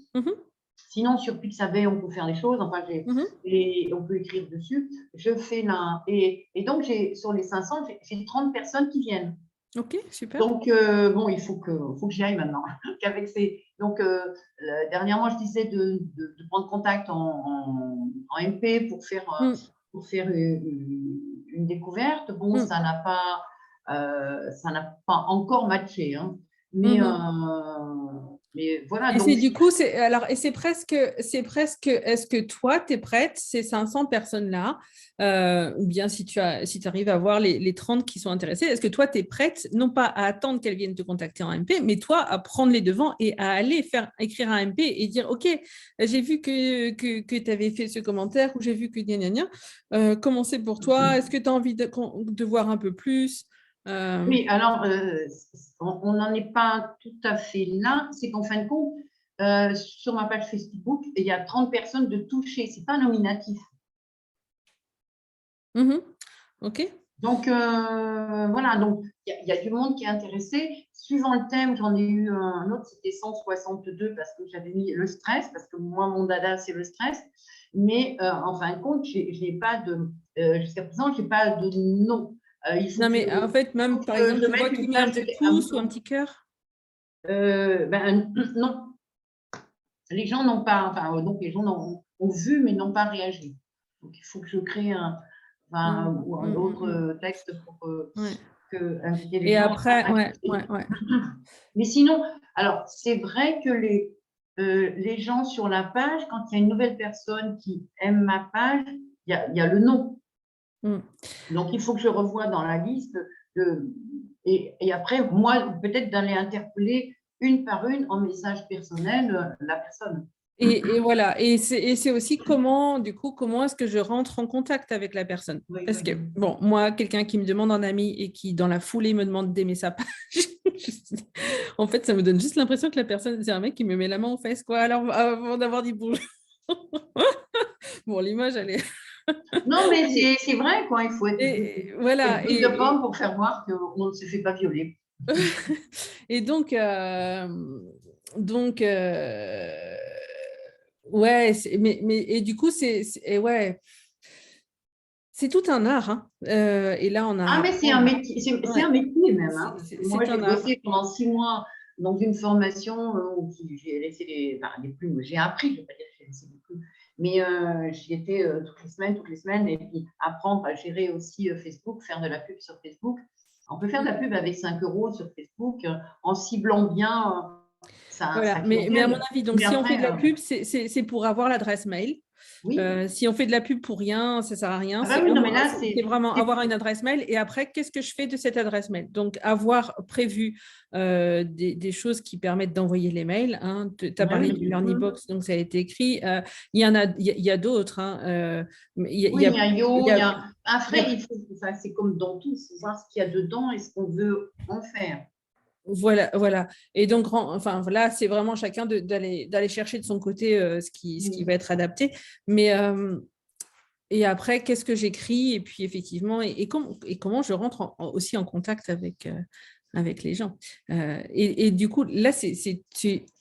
Sinon, sur Pixabay, on peut faire des choses. Enfin, on peut écrire dessus. Je fais là. Et donc, sur les 500, j'ai 30 personnes qui viennent. OK, super. Donc, bon, il faut que j'y aille maintenant. Donc, dernièrement, je disais de prendre contact en MP pour faire une découverte. Bon, ça n'a pas encore matché. Hein. Mais voilà. Et donc, du coup, c'est presque, est-ce que toi, tu es prête, ces 500 personnes-là, ou bien si tu arrives à voir les 30 qui sont intéressées, est-ce que toi, tu es prête, non pas à attendre qu'elles viennent te contacter en MP, mais toi, à prendre les devants et à aller écrire un MP et dire, OK, j'ai vu que tu avais fait ce commentaire ou j'ai vu que comment c'est pour toi? Est-ce que tu as envie de voir un peu plus? Oui, alors, on n'en est pas tout à fait là. C'est qu'en fin de compte, sur ma page Facebook, il y a 30 personnes de toucher. Ce n'est pas nominatif. OK. Donc, voilà. Donc, il y a du monde qui est intéressé. Suivant le thème, j'en ai eu un autre, c'était 162 parce que j'avais mis le stress, parce que moi, mon dada, c'est le stress. Mais en fin de compte, j'ai pas de, jusqu'à présent, je n'ai pas de nom. Il faut Non, que mais en fait, il faut même, par que exemple, je tu vois, mette tu une mets un page de petit pouce ou un non. petit cœur? Non, les gens n'ont pas, enfin, donc les gens ont vu mais n'ont pas réagi. Donc il faut que je crée ou un autre texte pour Ouais. inviter les Et gens après, à ouais. Mais sinon, alors c'est vrai que les gens sur la page, quand il y a une nouvelle personne qui aime ma page, il y a le nom. Donc il faut que je revoie dans la liste et après, moi, peut-être d'aller interpeller une par une en message personnel la personne. Et voilà. Et c'est aussi comment est-ce que je rentre en contact avec la personne? Oui, Parce que, oui. bon, moi, quelqu'un qui me demande un ami et qui, dans la foulée, me demande d'aimer sa page, en fait, ça me donne juste l'impression que la personne, c'est un mec qui me met la main aux fesses, quoi. Alors, avant d'avoir dit bonjour. Bon, l'image, elle est… Non, mais c'est vrai, quoi. Il faut être voilà. plus de pommes pour faire voir qu'on ne se fait pas violer. Et ouais, et du coup, ouais, c'est tout un art. Hein. Et là, on a… Ah, mais c'est un métier, c'est un métier même. Hein. Moi, C'est j'ai un art. bossé pendant 6 mois dans une formation où j'ai laissé des plumes. J'ai appris, je ne vais pas dire que j'ai laissé des plumes, mais j'y étais toutes les semaines, et puis apprendre à gérer aussi Facebook, faire de la pub sur Facebook. On peut faire de la pub avec 5 € sur Facebook en ciblant bien Voilà. sa Mais à mon clientèle. avis, donc, Mais si on fait après, de la pub, c'est pour avoir l'adresse mail. oui. Si on fait de la pub pour rien, ça ne sert à rien. Ah bah oui, non, mais là, C'est vraiment avoir une adresse mail. Et après, qu'est-ce que je fais de cette adresse mail? Donc, avoir prévu des choses qui permettent d'envoyer les mails. Hein. Tu as parlé du Learning Box, donc ça a été écrit. Il y a d'autres. Hein. Oui, il y a Yo, il y a… Après, c'est comme dans tout, il faut voir ce qu'il y a dedans et ce qu'on veut en faire. Voilà. Et donc, enfin, voilà, c'est vraiment chacun d'aller chercher de son côté ce qui va être adapté. Mais… et après, qu'est-ce que j'écris? Et puis, effectivement, et comment je rentre aussi en contact avec les gens. Et du coup, là, c'est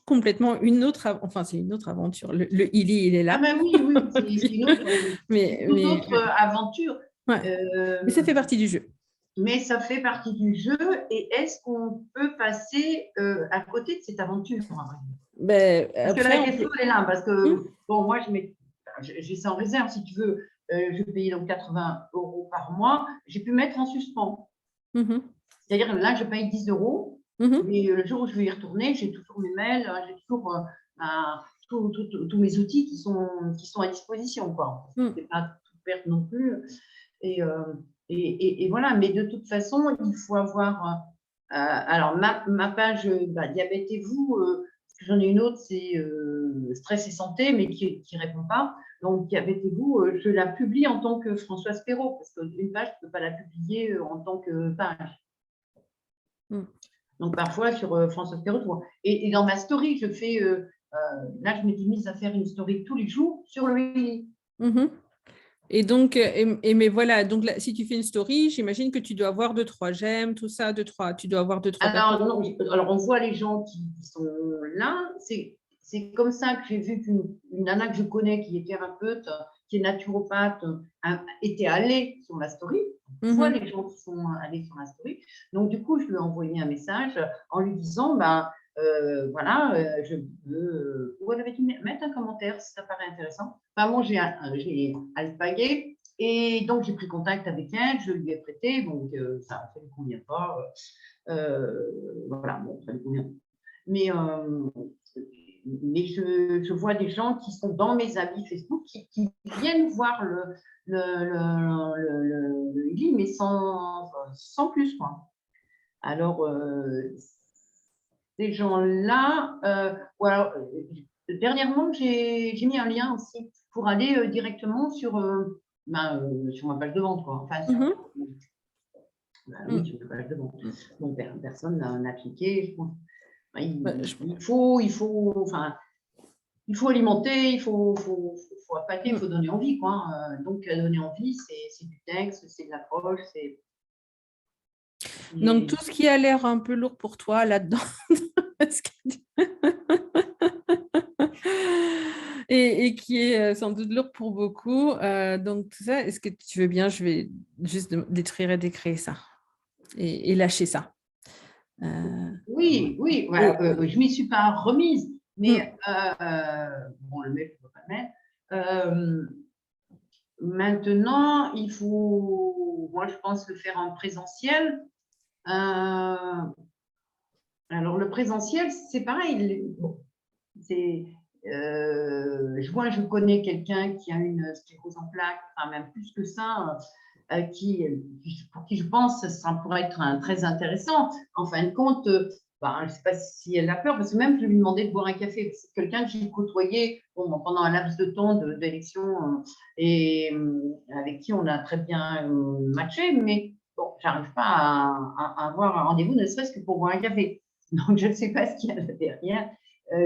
complètement une autre aventure. Le Ili, il est là. Ah ben oui, c'est une autre aventure. Ouais. Mais ça fait partie du jeu. Mais ça fait partie du jeu. Et est-ce qu'on peut passer à côté de cette aventure? Parce que la question, elle est là. Parce que, bon, moi, j'ai ça en réserve, si tu veux. Je paye donc 80 € par mois. J'ai pu mettre en suspens. C'est-à-dire, là, je paye 10 €. Mais le jour où je vais y retourner, j'ai toujours mes mails, j'ai toujours tous mes outils qui sont à disposition, quoi. C'est pas tout perdre non plus. Et voilà, mais de toute façon, il faut avoir… alors, ma page Diabète et vous, j'en ai une autre, c'est Stress et santé, mais qui ne répond pas. Donc, Diabète et vous, je la publie en tant que Françoise Perrault, parce qu'une page, je ne peux pas la publier en tant que page. Donc, parfois, sur Françoise Perrault, et dans ma story, je fais… là, je m'étais mise à faire une story tous les jours sur le Ili. Et donc, mais voilà, donc là, si tu fais une story, j'imagine que tu dois avoir 2-3 j'aime, tout ça, tu dois avoir 2-3 alors, non, alors, on voit les gens qui sont là. C'est comme ça que j'ai vu qu'une nana que je connais, qui est thérapeute, qui est naturopathe, était allée sur ma story. On voit les gens qui sont allés sur ma story. Donc, du coup, je lui ai envoyé un message en lui disant, voilà, je veux… Vous avez dû mettre un commentaire si ça paraît intéressant. Enfin, moi, j'ai alpagué. Et donc, j'ai pris contact avec elle, je lui ai prêté, donc ça ne lui convient pas. Voilà, bon, ça ne lui convient pas. Mais je vois des gens qui sont dans mes amis Facebook qui viennent voir le Ili, mais sans plus, quoi. Alors, ces gens-là, dernièrement, j'ai mis un lien aussi pour aller directement sur ma page de vente, quoi. Enfin, Bah oui, tu mets pas le devant. Bon, personne n'a cliqué. Je pense. Enfin, il faut alimenter, il faut appâter, il faut donner envie, quoi. Donc, donner envie, c'est du texte, c'est de l'approche, c'est… Donc, tout ce qui a l'air un peu lourd pour toi là-dedans. et qui est sans doute lourd pour beaucoup. Donc, tout ça, est-ce que tu veux bien, je vais juste détruire et décréer ça et lâcher ça. Oui, voilà, je m'y suis pas remise, mais bon, le mail, je ne peux pas le mettre. Maintenant, il faut, moi, je pense le faire en présentiel. Alors, le présentiel, c'est pareil. Bon, je connais quelqu'un qui a une sclérose en plaques, enfin, même plus que ça, pour qui je pense que ça pourrait être très intéressant. En fin de compte, je ne sais pas si elle a peur, parce que même je lui demandais de boire un café. C'est quelqu'un que j'ai côtoyé pendant un laps de temps d'élection et avec qui on a très bien matché, mais bon, j'arrive pas à avoir un rendez-vous, ne serait-ce que pour boire un café. Donc, je ne sais pas ce qu'il y a derrière.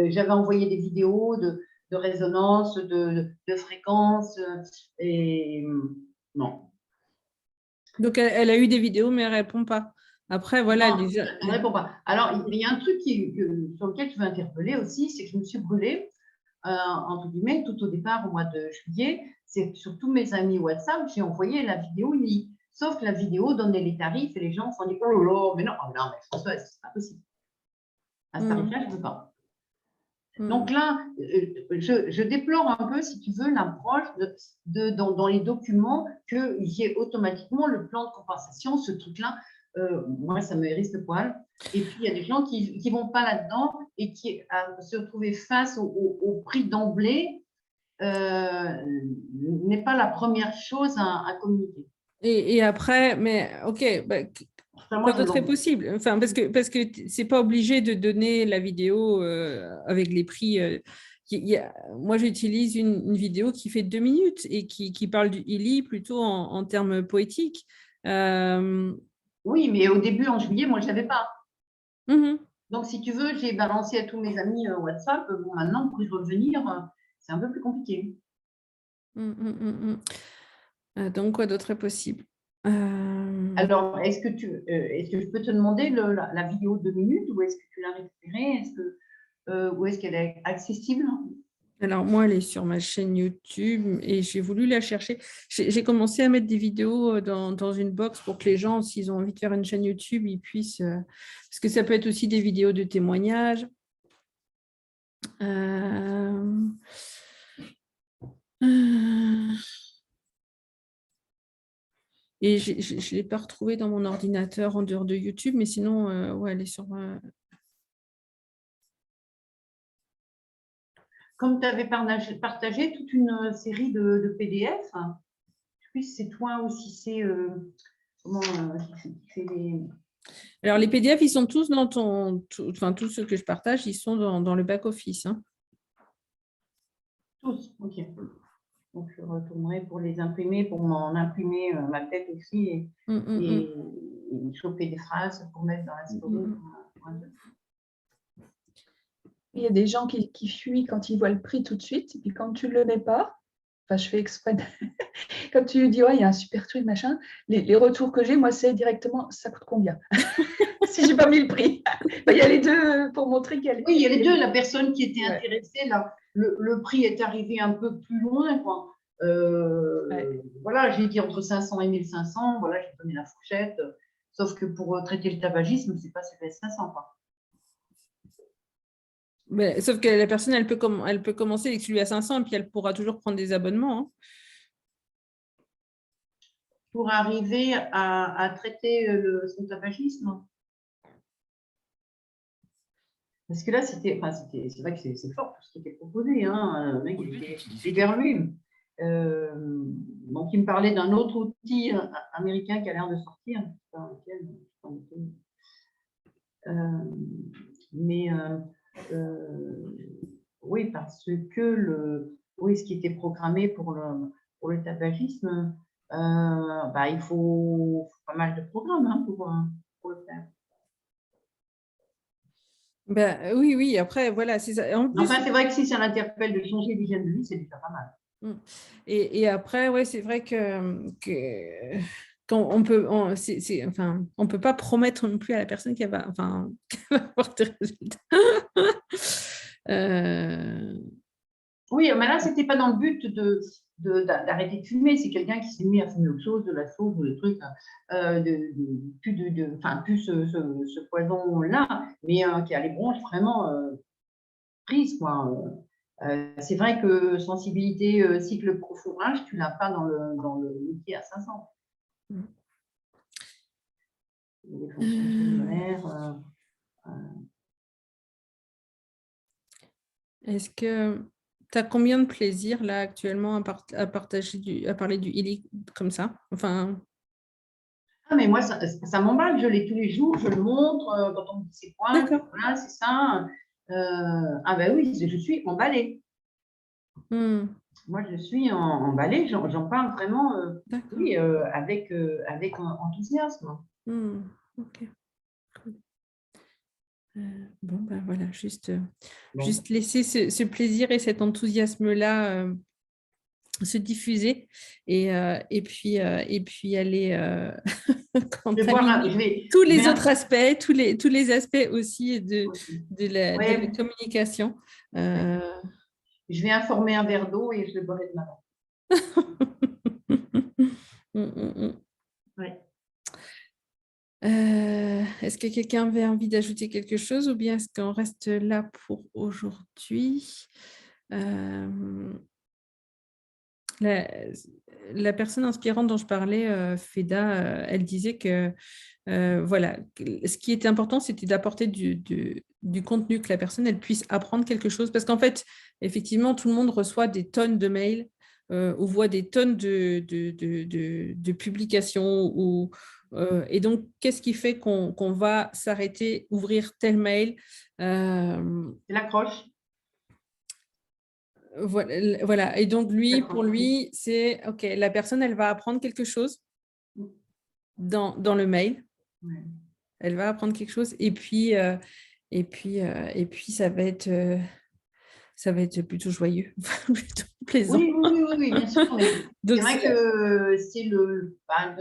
J'avais envoyé des vidéos de résonance, de fréquence, et non. Donc, elle a eu des vidéos, mais elle ne répond pas. Après, voilà. Non, elle ne répond pas. Alors, il y a un truc sur lequel je veux interpeller aussi, c'est que je me suis brûlée, entre guillemets, tout au départ, au mois de juillet. C'est sur tous mes amis WhatsApp, j'ai envoyé la vidéo UNI. Sauf que la vidéo donnait les tarifs et les gens se sont dit « Oh là là, mais non, mais François, c'est pas possible. À ce tarif-là, je ne veux pas. » Donc là, je déplore un peu, si tu veux, l'approche dans les documents qu'il y ait automatiquement le plan de compensation, ce truc-là. Moi, ça me hérisse le poil. Et puis, il y a des gens qui ne vont pas là-dedans et qui se retrouver face au prix d'emblée n'est pas la première chose à communiquer. Et après, mais ok, quoi d'autre est possible? Enfin, parce que c'est pas obligé de donner la vidéo avec les prix. Moi, j'utilise une vidéo qui fait 2 minutes et qui parle du ILI plutôt en termes poétiques. Oui, mais au début, en juillet, moi, je ne savais pas. Donc, si tu veux, j'ai balancé à tous mes amis WhatsApp. Bon, maintenant, pour y revenir, c'est un peu plus compliqué. Donc, quoi d'autre est possible? Alors, est-ce que je peux te demander la vidéo de 2 minutes ou est-ce que tu l'as récupérée? Où est-ce qu'elle est accessible? Alors, moi, elle est sur ma chaîne YouTube et j'ai voulu la chercher. J'ai commencé à mettre des vidéos dans une box pour que les gens, s'ils ont envie de faire une chaîne YouTube, ils puissent… parce que ça peut être aussi des vidéos de témoignages. Et je ne l'ai pas retrouvée dans mon ordinateur en dehors de YouTube, mais sinon, ouais, elle est sur… Comme tu avais partagé toute une série de PDF, je ne sais plus si c'est toi ou si c'est… Alors, les PDF, ils sont tous dans enfin, tous ceux que je partage, ils sont dans le back-office. Hein. Tous, ok. Donc, je retournerai pour les imprimer, pour m'en imprimer ma tête aussi et choper des phrases pour mettre dans la story. Il y a des gens qui fuient quand ils voient le prix tout de suite, et puis quand tu ne le mets pas, enfin, je fais exprès, quand tu dis, ouais, il y a un super truc, machin, les retours que j'ai, moi, c'est directement, ça coûte combien? Si je n'ai pas mis le prix. Il y a les deux pour montrer qu'elle… Oui, il y a les deux. La personne qui était intéressée, là, le prix est arrivé un peu plus loin, quoi. Voilà, j'ai dit entre 500 et 1500, voilà, j'ai donné la fourchette. Sauf que pour traiter le tabagisme, c'est pas 500, quoi. Mais, sauf que la personne, elle peut commencer avec celui à 500 et puis elle pourra toujours prendre des abonnements. Hein. Pour arriver à traiter son tabagisme. Parce que là, c'est vrai que c'est fort tout ce qui était proposé. Hein. Le mec, il était vers lui. Donc, il me parlait d'un autre outil américain qui a l'air de sortir. Oui, parce que ce qui était programmé pour le tabagisme il faut pas mal de programmes hein, pour le faire. Ben, oui, après, voilà, c'est ça. En plus, Enfin, c'est vrai que si ça l'interpelle de changer d'hygiène de vie, c'est déjà pas mal. et après, ouais, c'est vrai quand on peut, enfin, on peut pas promettre non plus à la personne qu'elle va, enfin, qu'elle va avoir des résultats. Oui, mais là, c'était pas dans le but d'arrêter de fumer. C'est quelqu'un qui s'est mis à fumer autre chose, de la sauge ou des trucs, plus ce poison-là, mais qui a les bronches vraiment prises, quoi. C'est vrai que sensibilité cycle pro-fourrage, tu l'as pas dans le métier à 500. Les fonctions cellulaires. Est-ce que tu as combien de plaisir là actuellement à partager à parler du healing comme ça? Enfin, Ah, mais moi, ça m'emballe, je l'ai tous les jours, je le montre quand on me dit c'est quoi, d'accord. voilà, c'est ça. Ah ben oui, je suis emballée. Moi, je suis emballée, j'en parle vraiment D'accord. oui, avec enthousiasme. Ok. Bon, ben voilà, juste Bon. laisser ce plaisir et cet enthousiasme-là se diffuser et puis aller Je vais contaminer tous je vais les autres aspects, tous les aspects aussi de la ouais, communication. je vais informer un verre d'eau et je le boirai de ma main. Ouais. Est-ce que quelqu'un avait envie d'ajouter quelque chose ou bien est-ce qu'on reste là pour aujourd'hui? La personne inspirante dont je parlais, Feda, elle disait que voilà, ce qui était important, c'était d'apporter du contenu, que la personne elle puisse apprendre quelque chose. Parce qu'en fait, effectivement, tout le monde reçoit des tonnes de mails ou voit des tonnes de publications. Et donc, qu'est-ce qui fait qu'on va s'arrêter, ouvrir tel mail C'est l'accroche. Voilà. Et donc, pour lui, c'est OK, la personne, elle va apprendre quelque chose dans le mail. Ouais. Elle va apprendre quelque chose et puis ça va être plutôt joyeux, plutôt plaisant. Oui, bien sûr. Mais Donc, c'est vrai que c'est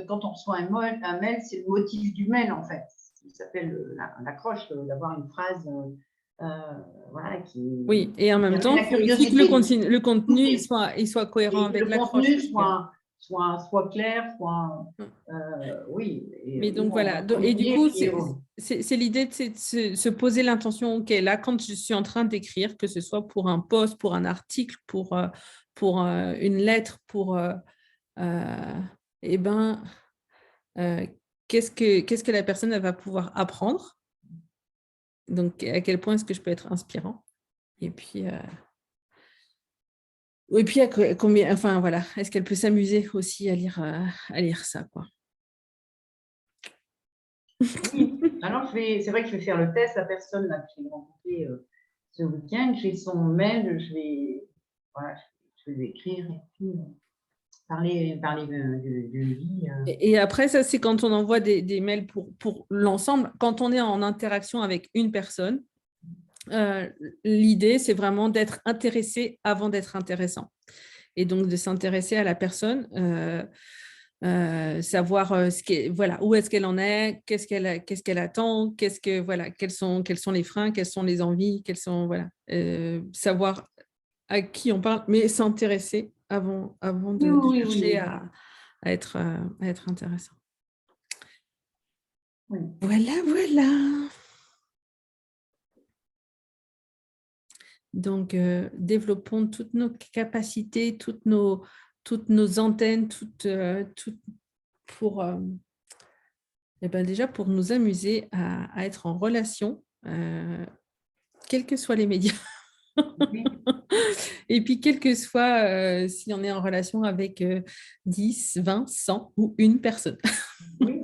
quand on reçoit un mail, c'est le motif du mail en fait. Ça s'appelle l'accroche, d'avoir une phrase voilà, oui, et en même temps, la il faut aussi que curiosité. le contenu il soit cohérent Et que avec le l'accroche. contenu soit clair, oui. Mais donc Nous, on voilà, va et du coup, puis, c'est l'idée, c'est de se poser l'intention, OK, là, quand je suis en train d'écrire, que ce soit pour un post, pour un article, pour une lettre, eh ben, qu'est-ce que la personne elle va pouvoir apprendre? Donc, à quel point est-ce que je peux être inspirant? Et puis combien, enfin voilà, est-ce qu'elle peut s'amuser aussi à lire ça, quoi. oui. Alors, c'est vrai que je vais faire le test. La personne là, que j'ai rencontrée ce week-end, j'ai son mail, voilà, je vais lui écrire et puis parler de vie. Et après, ça, c'est quand on envoie des mails pour l'ensemble. Quand on est en interaction avec une personne, l'idée, c'est vraiment d'être intéressé avant d'être intéressant. Et donc, de s'intéresser à la personne, savoir voilà, où est-ce qu'elle en est, qu'est-ce qu'elle attend, voilà, quels sont les freins, quelles sont les envies, voilà, savoir à qui on parle, mais s'intéresser avant de chercher à être intéressant. Oui. Voilà. Donc, développons toutes nos capacités, toutes nos antennes, pour, déjà pour nous amuser à être en relation, quels que soient les médias. Oui. Et puis, quel que soit si on est en relation avec 10, 20, 100 ou une personne. Oui.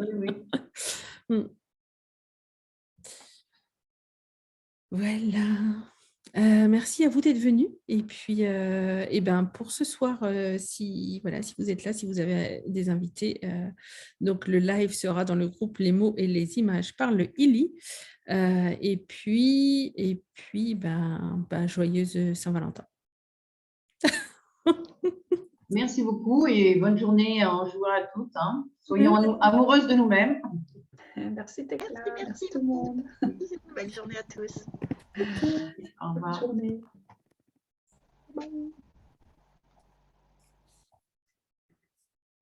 Voilà. Merci à vous d'être venus. Et puis, eh ben, pour ce soir, si vous êtes là, si vous avez des invités, donc le live sera dans le groupe Les mots et les images par le ILI. Et puis joyeuse Saint-Valentin. Merci beaucoup et bonne journée en jouant à toutes. Hein. Soyons amoureuses de nous-mêmes. Merci Tekla, Merci, merci tout le monde. Belle journée à tous. Au revoir. Bonne journée. Bye.